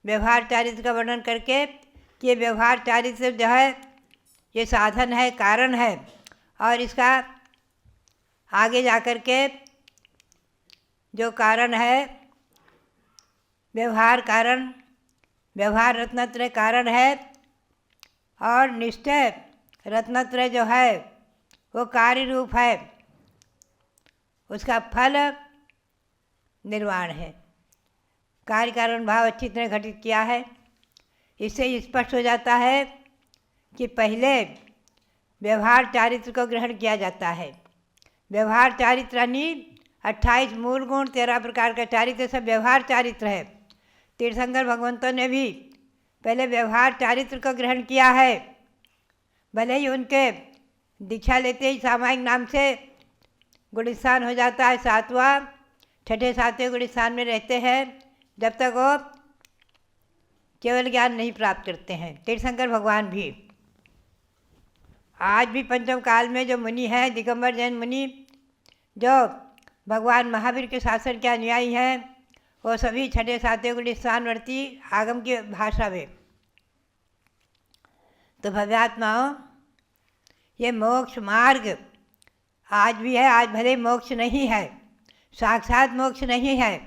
व्यवहार चारित्र का वर्णन करके कि ये व्यवहार चारित्र जो है ये साधन है, कारण है, और इसका आगे जाकर के जो कारण है व्यवहार कारण, व्यवहार रत्नत्रय कारण है, और निश्चय रत्नत्रय जो है वो कार्य रूप है, उसका फल निर्वाण है। कार्य कारण भाव अच्छी तरह घटित किया है। इससे स्पष्ट हो जाता है कि पहले व्यवहार चारित्र को ग्रहण किया जाता है। व्यवहार चारित्र यानी 28 मूल गुण, 13 प्रकार का चारित्र, सब व्यवहार चारित्र है। तीर्थंकर भगवंतों ने भी पहले व्यवहार चारित्र को ग्रहण किया है। भले ही उनके दीक्षा लेते ही सामायिक नाम से गुणस्थान हो जाता है 7वां, 6ठे 7वें गुणस्थान में रहते हैं जब तक वो केवल ज्ञान नहीं प्राप्त करते हैं। तीर्थंकर भगवान भी आज भी पंचम काल में जो मुनि हैं, दिगंबर जैन मुनि, जो भगवान महावीर के शासन के अनुयायी हैं, वो सभी 6ठे 7वें गुणस्थानवर्ती आगम की भाषा में। तो भव्यात्माओं, ये मोक्ष मार्ग आज भी है। आज भले मोक्ष नहीं है, साक्षात मोक्ष नहीं है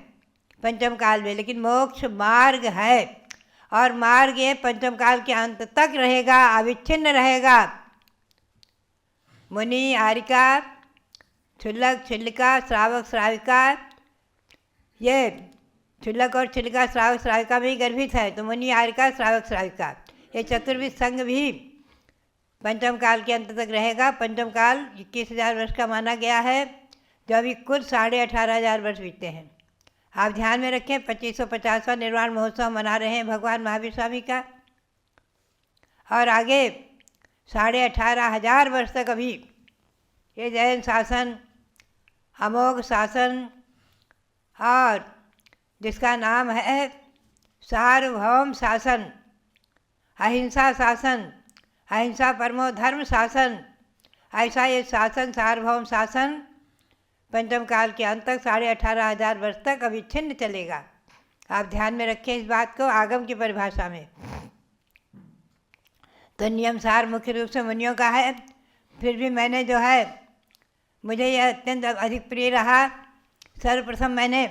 पंचम काल में, लेकिन मोक्ष मार्ग है, और मार्ग ये पंचम काल के अंत तक रहेगा, अविच्छिन्न रहेगा। मुनि, आरिका, क्षुल्लक, क्षुल्लिका, श्रावक, श्राविका, ये क्षुल्लक और क्षुल्लिका श्रावक श्राविका में ही गर्भित है। तो मुनि, आरिका, श्रावक, श्राविका, ये चतुर्विध संघ भी पंचम काल के अंत तक रहेगा। पंचम काल 21,000 वर्ष का माना गया है, जो अभी कुल 18,500 वर्ष बीते हैं। आप ध्यान में रखें, 2550वां निर्वाण महोत्सव मना रहे हैं भगवान महावीर स्वामी का, और आगे 18,500 वर्ष तक अभी ये जैन शासन, अमोघ शासन, और जिसका नाम है सार्वभौम शासन, अहिंसा शासन, अहिंसा परमो धर्म शासन, ऐसा ये शासन, सार्वभौम शासन पंचम काल के अंत तक 18,500 वर्ष तक अविच्छिन्न चलेगा। आप ध्यान में रखें इस बात को आगम की परिभाषा में। तो नियम सार मुख्य रूप से मुनियों का है, फिर भी मैंने जो है, मुझे यह अत्यंत अधिक प्रिय रहा। सर्वप्रथम मैंने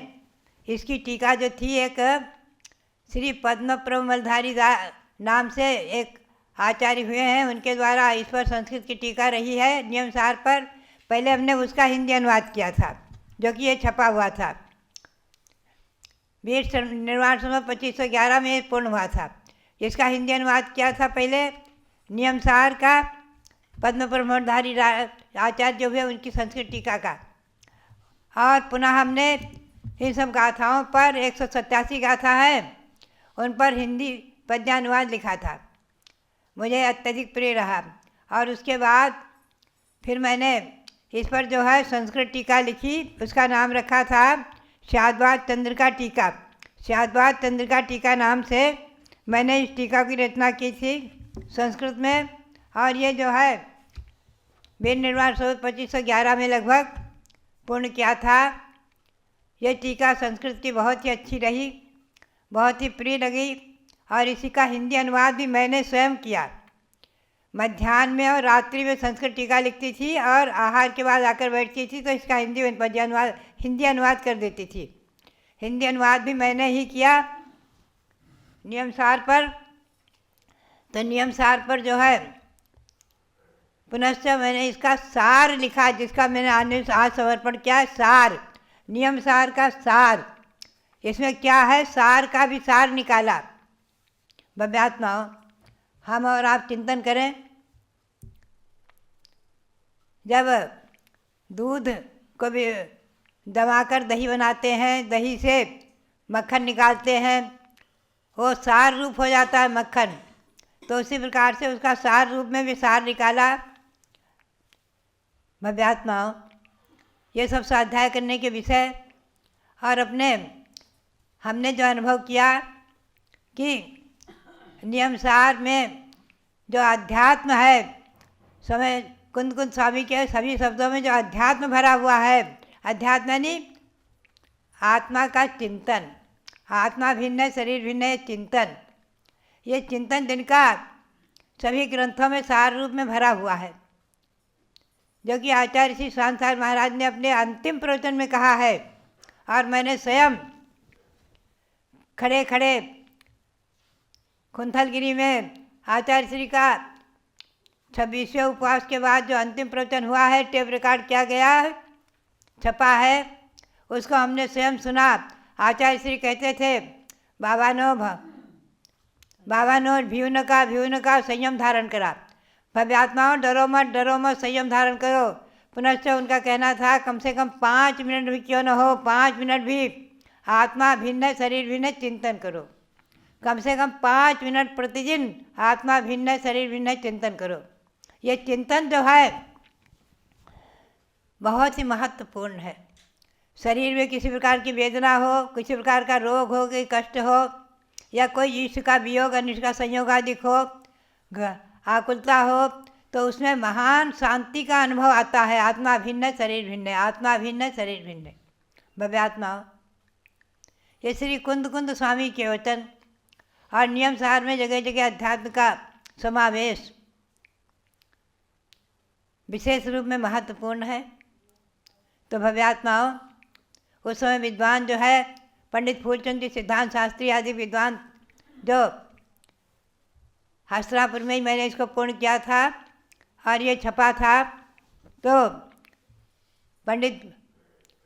इसकी टीका जो थी, एक श्री पद्म प्रमलधारी नाम से एक आचार्य हुए हैं, उनके द्वारा इस पर संस्कृत की टीका रही है नियम सार पर। पहले हमने उसका हिंदी अनुवाद किया था, जो कि ये छपा हुआ था। वीर निर्वाण समय 2511 में पूर्ण हुआ था। इसका हिंदी अनुवाद किया था पहले नियम सार का पद्म प्रमोदधारी आचार्य जो हुए, उनकी संस्कृत टीका का। और पुनः हमने इन सब गाथाओं पर 187 गाथा है, उन पर हिंदी पद्यानुवाद लिखा था। मुझे अत्यधिक प्रिय रहा। और उसके बाद फिर मैंने इस पर जो है संस्कृत टीका लिखी, उसका नाम रखा था शाद्वाद चंद्रिका टीका। शाद्वाद चंद्रिका टीका नाम से मैंने इस टीका की रचना की थी संस्कृत में। और ये जो है वीर निर्वाण 2511 में लगभग पूर्ण किया था। ये टीका संस्कृत की बहुत ही अच्छी रही, बहुत ही प्रिय लगी। और इसी का हिंदी अनुवाद भी मैंने स्वयं किया। मध्याह्न में और रात्रि में संस्कृत टीका लिखती थी और आहार के बाद आकर बैठती थी तो इसका हिंदी अनुवाद कर देती थी। हिंदी अनुवाद भी मैंने ही किया नियमसार पर। तो नियमसार पर जो है पुनश्च मैंने इसका सार लिखा, जिसका मैंने आज समर्पण किया है। सार, नियमसार का सार, इसमें क्या है, सार का भी सार निकाला। भव्यात्माओं, हम और आप चिंतन करें। जब दूध को भी दबाकर दही बनाते हैं, दही से मक्खन निकालते हैं, वो सार रूप हो जाता है मक्खन। तो उसी प्रकार से उसका सार रूप में भी सार निकाला। भव्यात्माओं, ये सब स्वाध्याय करने के विषय और हमने जो अनुभव किया कि नियमसार में जो अध्यात्म है, समय कुंद स्वामी के सभी शब्दों में जो अध्यात्म भरा हुआ है, अध्यात्म यानी आत्मा का चिंतन। आत्मा भिन्न है, शरीर भिन्न है, चिंतन। ये चिंतन जिनका सभी ग्रंथों में सार रूप में भरा हुआ है, जो कि आचार्य श्री शांताचार्य महाराज ने अपने अंतिम प्रवचन में कहा है। और मैंने स्वयं खड़े खड़े कुंथलगिरी में आचार्य श्री का 26वें उपवास के बाद जो अंतिम प्रवचन हुआ है, टेप रिकॉर्ड किया गया है, छपा है, उसको हमने स्वयं सुना। आचार्य श्री कहते थे, बाबा नो भ्यून का संयम धारण करा। भव्यात्माओं, डरो मत संयम धारण करो। पुनश्च उनका कहना था कम से कम 5 मिनट भी क्यों न हो, 5 मिनट भी आत्मा भिन्न है, शरीर भिन्न है, चिंतन करो। कम से कम 5 मिनट प्रतिदिन आत्मा भिन्न है, शरीर भिन्न है, चिंतन करो। ये चिंतन जो है बहुत ही महत्वपूर्ण है। शरीर में किसी प्रकार की वेदना हो, किसी प्रकार का रोग हो, कोई कष्ट हो, या कोई ईश्वर का वियोग अनिष्ट का संयोग आदि हो, आकुलता हो, तो उसमें महान शांति का अनुभव आता है। आत्मा भिन्न है, शरीर भिन्न है, आत्मा भिन्न है, शरीर भिन्न है। भव्यात्माओं, ये श्री कुंद स्वामी के वचन और नियम सार में जगह जगह अध्यात्म का समावेश विशेष रूप में महत्वपूर्ण है। तो भव्यात्माओं, उस समय विद्वान जो है पंडित फूलचंद जी सिद्धांत शास्त्री आदि विद्वान, जो हस्तिनापुर में ही मैंने इसको पूर्ण किया था और ये छपा था, तो पंडित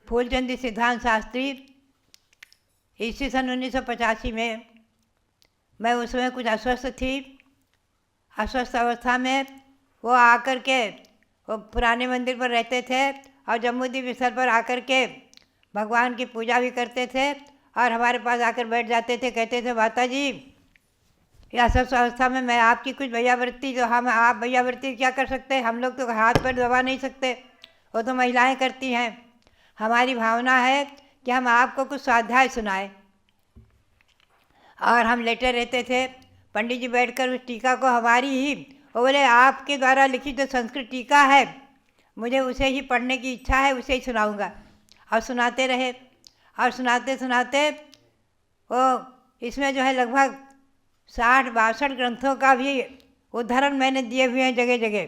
फूलचंद जी सिद्धांत शास्त्री ईस्वी सन 1985 में, मैं उस समय कुछ अस्वस्थ थी। अस्वस्थ अवस्था में वो आकर के वो पुराने मंदिर पर रहते थे और जम्मूदीप स्थल पर आकर के भगवान की पूजा भी करते थे और हमारे पास आकर बैठ जाते थे। कहते थे, माता जी, या अस्वस्थ अवस्था में मैं आपकी कुछ भैयावृत्ति, जो आप भैयावृत्ति क्या कर सकते हैं, हम लोग तो हाथ पैर दबा नहीं सकते, वो तो महिलाएं करती हैं। हमारी भावना है कि हम आपको कुछ स्वाध्याय सुनाएं। और हम लेटे रहते थे, पंडित जी बैठकर उस टीका को हमारी ही, वो बोले आपके द्वारा लिखित जो संस्कृत टीका है, मुझे उसे ही पढ़ने की इच्छा है, उसे ही सुनाऊंगा। और सुनाते रहे और सुनाते सुनाते वो इसमें जो है लगभग 60-62 ग्रंथों का भी उदाहरण मैंने दिए हुए हैं जगह जगह।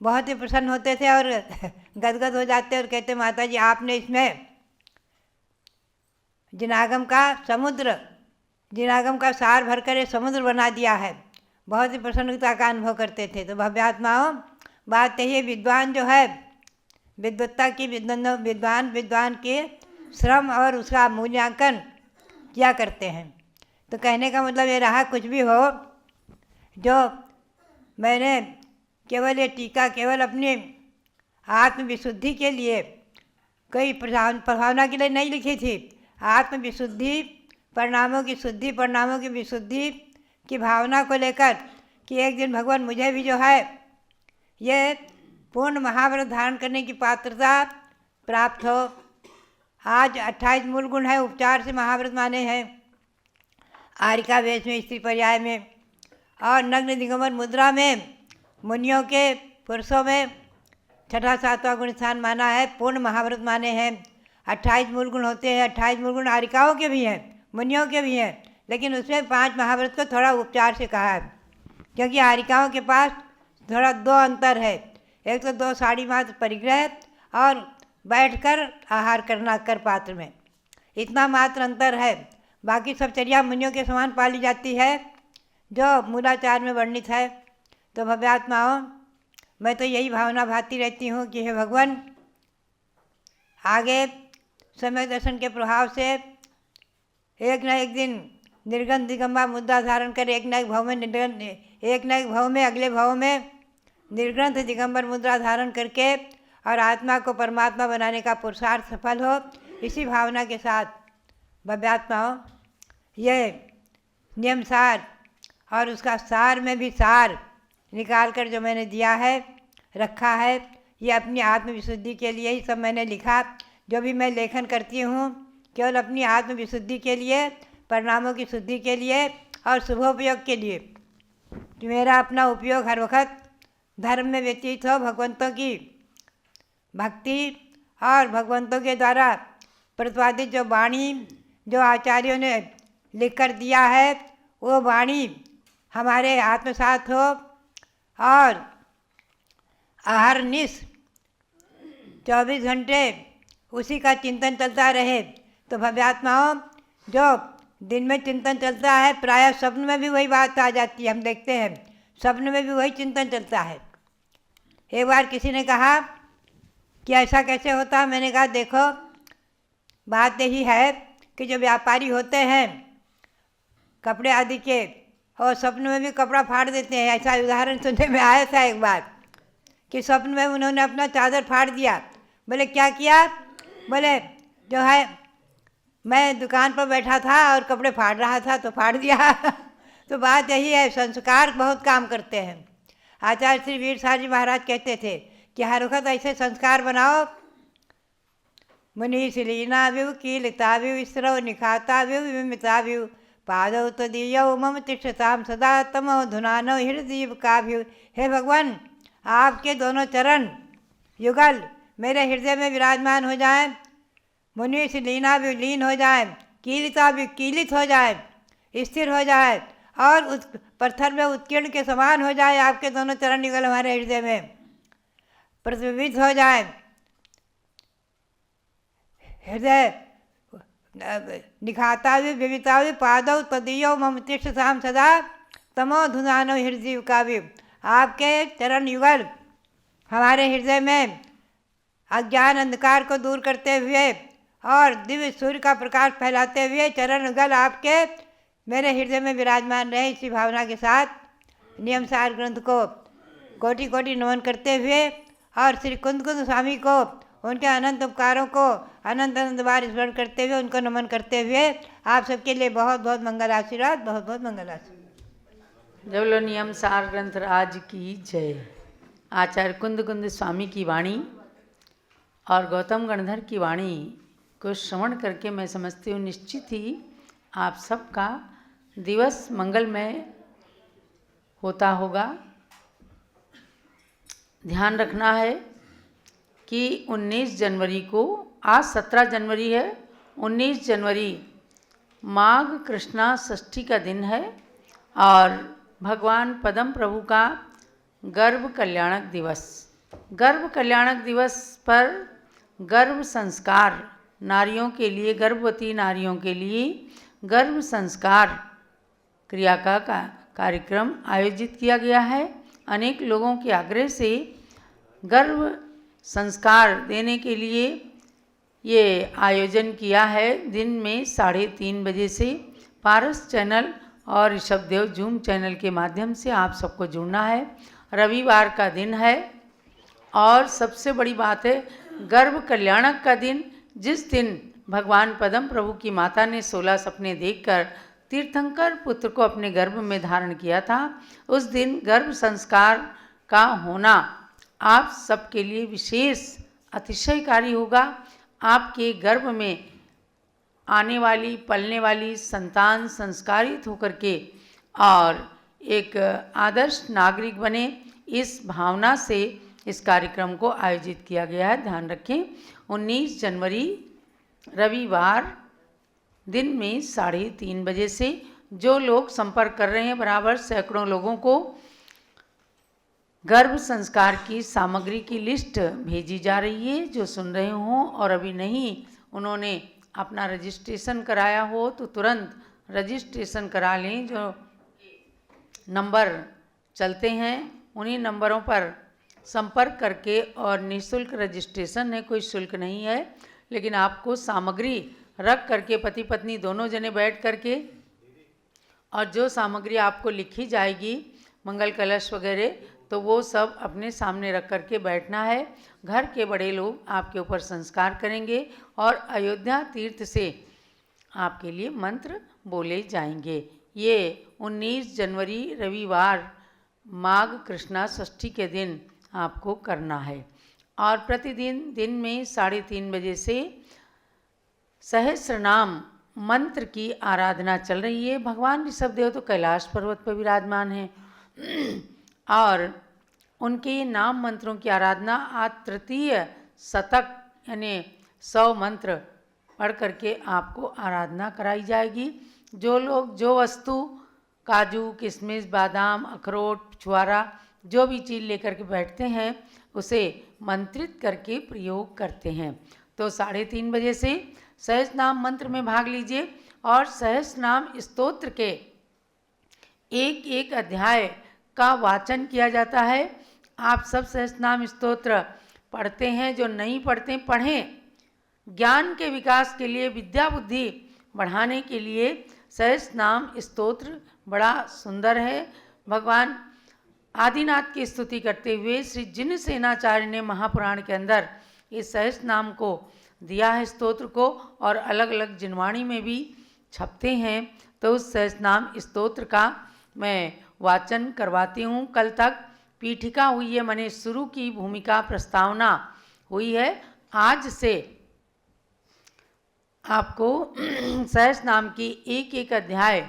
बहुत ही प्रसन्न होते थे और गदगद हो जाते और कहते, माता जी, आपने इसमें जिनागम का सार भरकर समुद्र बना दिया है। बहुत ही प्रसन्नता का अनुभव करते थे। तो भव्यात्माओं, बात यही है, विद्वान जो है विद्वत्ता की विद्वान के श्रम और उसका मूल्यांकन किया करते हैं। तो कहने का मतलब ये रहा, कुछ भी हो, जो मैंने केवल ये टीका केवल अपनी आत्मविशुद्धि के लिए, कोई प्रभावना के लिए नहीं लिखी थी। आत्मविशुद्धि, परिणामों की शुद्धि, परिणामों की विशुद्धि की भावना को लेकर कि एक दिन भगवान मुझे भी जो है ये पूर्ण महाव्रत धारण करने की पात्रता प्राप्त हो। आज 28 मूल गुण है, उपचार से महाव्रत माने हैं, आरिका वेश में, स्त्री पर्याय में और नग्न दिगंबर मुद्रा में, मुनियों के पुरुषों में छठा सातवां गुण स्थान माना है, पूर्ण महाव्रत माने हैं। 28 मूल गुण होते हैं, 28 मूल गुण आरिकाओं के भी हैं, मुनियों के भी हैं, लेकिन उसमें 5 महाव्रत को थोड़ा उपचार से कहा है, क्योंकि आरिकाओं के पास थोड़ा 2 अंतर है। एक तो 2 साड़ी मात्र परिग्रह और बैठकर आहार करना कर पात्र में, इतना मात्र अंतर है। बाकी सब चर्या मुनियों के समान पाली जाती है जो मूलाचार में वर्णित है। तो भव्यात्माओं, मैं तो यही भावना भाती रहती हूँ कि हे भगवान, आगे समय दर्शन के प्रभाव से एक न एक दिन निर्गन दिगंबर मुद्रा धारण कर एक न एक भाव में अगले भाव में निर्ग्रंथ दिगंबर मुद्रा धारण करके और आत्मा को परमात्मा बनाने का पुरुषार्थ सफल हो, इसी भावना के साथ भव्यात्माओं, ये नियम सार और उसका सार में भी सार निकाल कर जो मैंने दिया है, रखा है, ये अपनी आत्मविशुद्धि के लिए ही सब मैंने लिखा। जो भी मैं लेखन करती हूँ केवल अपनी आत्मविशुद्धि के लिए, परिणामों की शुद्धि के लिए और शुभोपयोग के लिए, कि मेरा अपना उपयोग हर वक्त धर्म में व्यतीत हो, भगवंतों की भक्ति और भगवंतों के द्वारा प्रतिपादित जो वाणी जो आचार्यों ने लिख कर दिया है, वो वाणी हमारे आत्मसात हो और अहरनिश 24 घंटे उसी का चिंतन चलता रहे। तो भव्यात्माओं, जो दिन में चिंतन चलता है, प्रायः स्वप्न में भी वही बात आ जाती है। हम देखते हैं स्वप्न में भी वही चिंतन चलता है। एक बार किसी ने कहा कि ऐसा कैसे होता? मैंने कहा देखो, बात यही है कि जो व्यापारी होते हैं कपड़े आदि के, और स्वप्न में भी कपड़ा फाड़ देते हैं। ऐसा उदाहरण सुनने में आया था एक बार कि स्वप्न में उन्होंने अपना चादर फाड़ दिया। बोले क्या किया? बोले जो है मैं दुकान पर बैठा था और कपड़े फाड़ रहा था तो फाड़ दिया। तो बात यही है, संस्कार बहुत काम करते हैं। आचार्य श्री वीर साहब जी महाराज कहते थे कि हर वक्त ऐसे संस्कार बनाओ, मुनि लीनाव्यु कीलिताव्यु स्रव निखाताव्यु विमिताव्यु पादौ तदीयौ मम तिष्ठताम सदा तमो धुनानो हृदय काव्यु। हे भगवान, आपके दोनों चरण युगल मेरे हृदय में विराजमान हो जाए, मुनि लीनाव्यु लीन हो जाए, कीलिताव्यु कीलित हो जाए, स्थिर हो जाए और उस पत्थर में उत्कीर्ण के समान हो जाए। आपके दोनों चरण युगल हमारे हृदय में प्रतिबिंबित हो जाए। हृदय निखाताव्यु विमिताव्यु पादौ तदीयौ मम तिष्ठताम सदा तमो धुनानो हृदय काव्यु। आपके चरण युगल हमारे हृदय में अज्ञान अंधकार को दूर करते हुए और दिव्य सूर्य का प्रकाश फैलाते हुए चरण युगल आपके मेरे हृदय में विराजमान रहे। इसी भावना के साथ नियम सार ग्रंथ को कोटि कोटि नमन करते हुए और श्री कुंद स्वामी को उनके अनंत उपकारों को अनंत अनंत बार स्मरण करते हुए उनको नमन करते हुए आप सबके लिए बहुत बहुत मंगल आशीर्वाद, बहुत बहुत मंगल आशीर्वाद। जब लो नियम सार ग्रंथ राज की जय। आचार्य कुंद स्वामी की वाणी और गौतम गणधर की वाणी को श्रवण करके मैं समझती हूँ निश्चित ही आप सबका दिवस मंगलमय होता होगा। ध्यान रखना है कि 19 जनवरी को, आज 17 जनवरी है, 19 जनवरी माघ कृष्णा षष्ठी का दिन है और भगवान पदम प्रभु का गर्भ कल्याणक दिवस। गर्भ कल्याणक दिवस पर गर्भ संस्कार नारियों के लिए, गर्भवती नारियों के लिए गर्भ संस्कार क्रिया का कार्यक्रम आयोजित किया गया है। अनेक लोगों के आग्रह से गर्भ संस्कार देने के लिए ये आयोजन किया है। दिन में 3:30 बजे से पारस चैनल और ऋषभदेव जूम चैनल के माध्यम से आप सबको जुड़ना है। रविवार का दिन है और सबसे बड़ी बात है गर्भ कल्याणक का दिन, जिस दिन भगवान पदम प्रभु की माता ने 16 सपने देखकर तीर्थंकर पुत्र को अपने गर्भ में धारण किया था। उस दिन गर्भ संस्कार का होना आप सबके लिए विशेष अतिशयकारी होगा। आपके गर्भ में आने वाली पलने वाली संतान संस्कारित होकर के और एक आदर्श नागरिक बने, इस भावना से इस कार्यक्रम को आयोजित किया गया है। ध्यान रखें, 19 जनवरी रविवार दिन में 3:30 बजे से जो लोग संपर्क कर रहे हैं, बराबर सैकड़ों लोगों को गर्भ संस्कार की सामग्री की लिस्ट भेजी जा रही है। जो सुन रहे हों और अभी नहीं उन्होंने अपना रजिस्ट्रेशन कराया हो तो तुरंत रजिस्ट्रेशन करा लें। जो नंबर चलते हैं उन्हीं नंबरों पर संपर्क करके, और निःशुल्क रजिस्ट्रेशन है, कोई शुल्क नहीं है, लेकिन आपको सामग्री रख करके पति पत्नी दोनों जने बैठ करके, और जो सामग्री आपको लिखी जाएगी मंगल कलश वगैरह, तो वो सब अपने सामने रख करके बैठना है। घर के बड़े लोग आपके ऊपर संस्कार करेंगे और अयोध्या तीर्थ से आपके लिए मंत्र बोले जाएंगे। ये 19 जनवरी रविवार माघ कृष्णा षष्ठी के दिन आपको करना है। और प्रतिदिन दिन में 3:30 बजे से सहस्रनाम मंत्र की आराधना चल रही है। भगवान ऋषभदेव तो कैलाश पर्वत पर विराजमान हैं और उनके नाम मंत्रों की आराधना आज तृतीय शतक यानी 100 मंत्र पढ़ करके आपको आराधना कराई जाएगी। जो लोग जो वस्तु काजू किशमिश बादाम अखरोट छुआरा जो भी चीज़ लेकर के बैठते हैं उसे मंत्रित करके प्रयोग करते हैं। तो 3:30 बजे से सहस्रनाम मंत्र में भाग लीजिए और सहस्रनाम स्तोत्र के एक एक अध्याय का वाचन किया जाता है। आप सब सहस्रनाम स्तोत्र पढ़ते हैं, जो नहीं पढ़ते पढ़ें। ज्ञान के विकास के लिए, विद्या बुद्धि बढ़ाने के लिए सहस्रनाम स्तोत्र बड़ा सुंदर है। भगवान आदिनाथ की स्तुति करते हुए श्री जिन सेनाचार्य ने महापुराण के अंदर इस सहस्रनाम को दिया है स्तोत्र को, और अलग अलग जिनवाणी में भी छपते हैं। तो उस सहस्रनाम स्तोत्र का मैं वाचन करवाती हूँ। कल तक पीठिका हुई है, मैंने शुरू की भूमिका प्रस्तावना हुई है। आज से आपको सहस्रनाम की एक एक अध्याय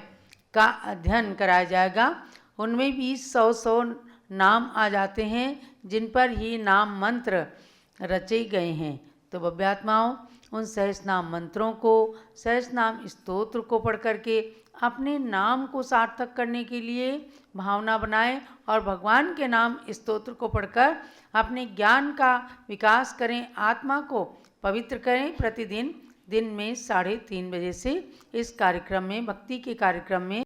का अध्ययन कराया जाएगा। उनमें भी 100 नाम आ जाते हैं जिन पर ही नाम मंत्र रचे गए हैं। तो भव्यात्माओं, उन सहस्रनाम मंत्रों को, सहस्रनाम स्तोत्र को पढ़ करके अपने नाम को सार्थक करने के लिए भावना बनाएं और भगवान के नाम स्तोत्र को पढ़कर अपने ज्ञान का विकास करें, आत्मा को पवित्र करें। प्रतिदिन दिन में 3:30 बजे से इस कार्यक्रम में, भक्ति के कार्यक्रम में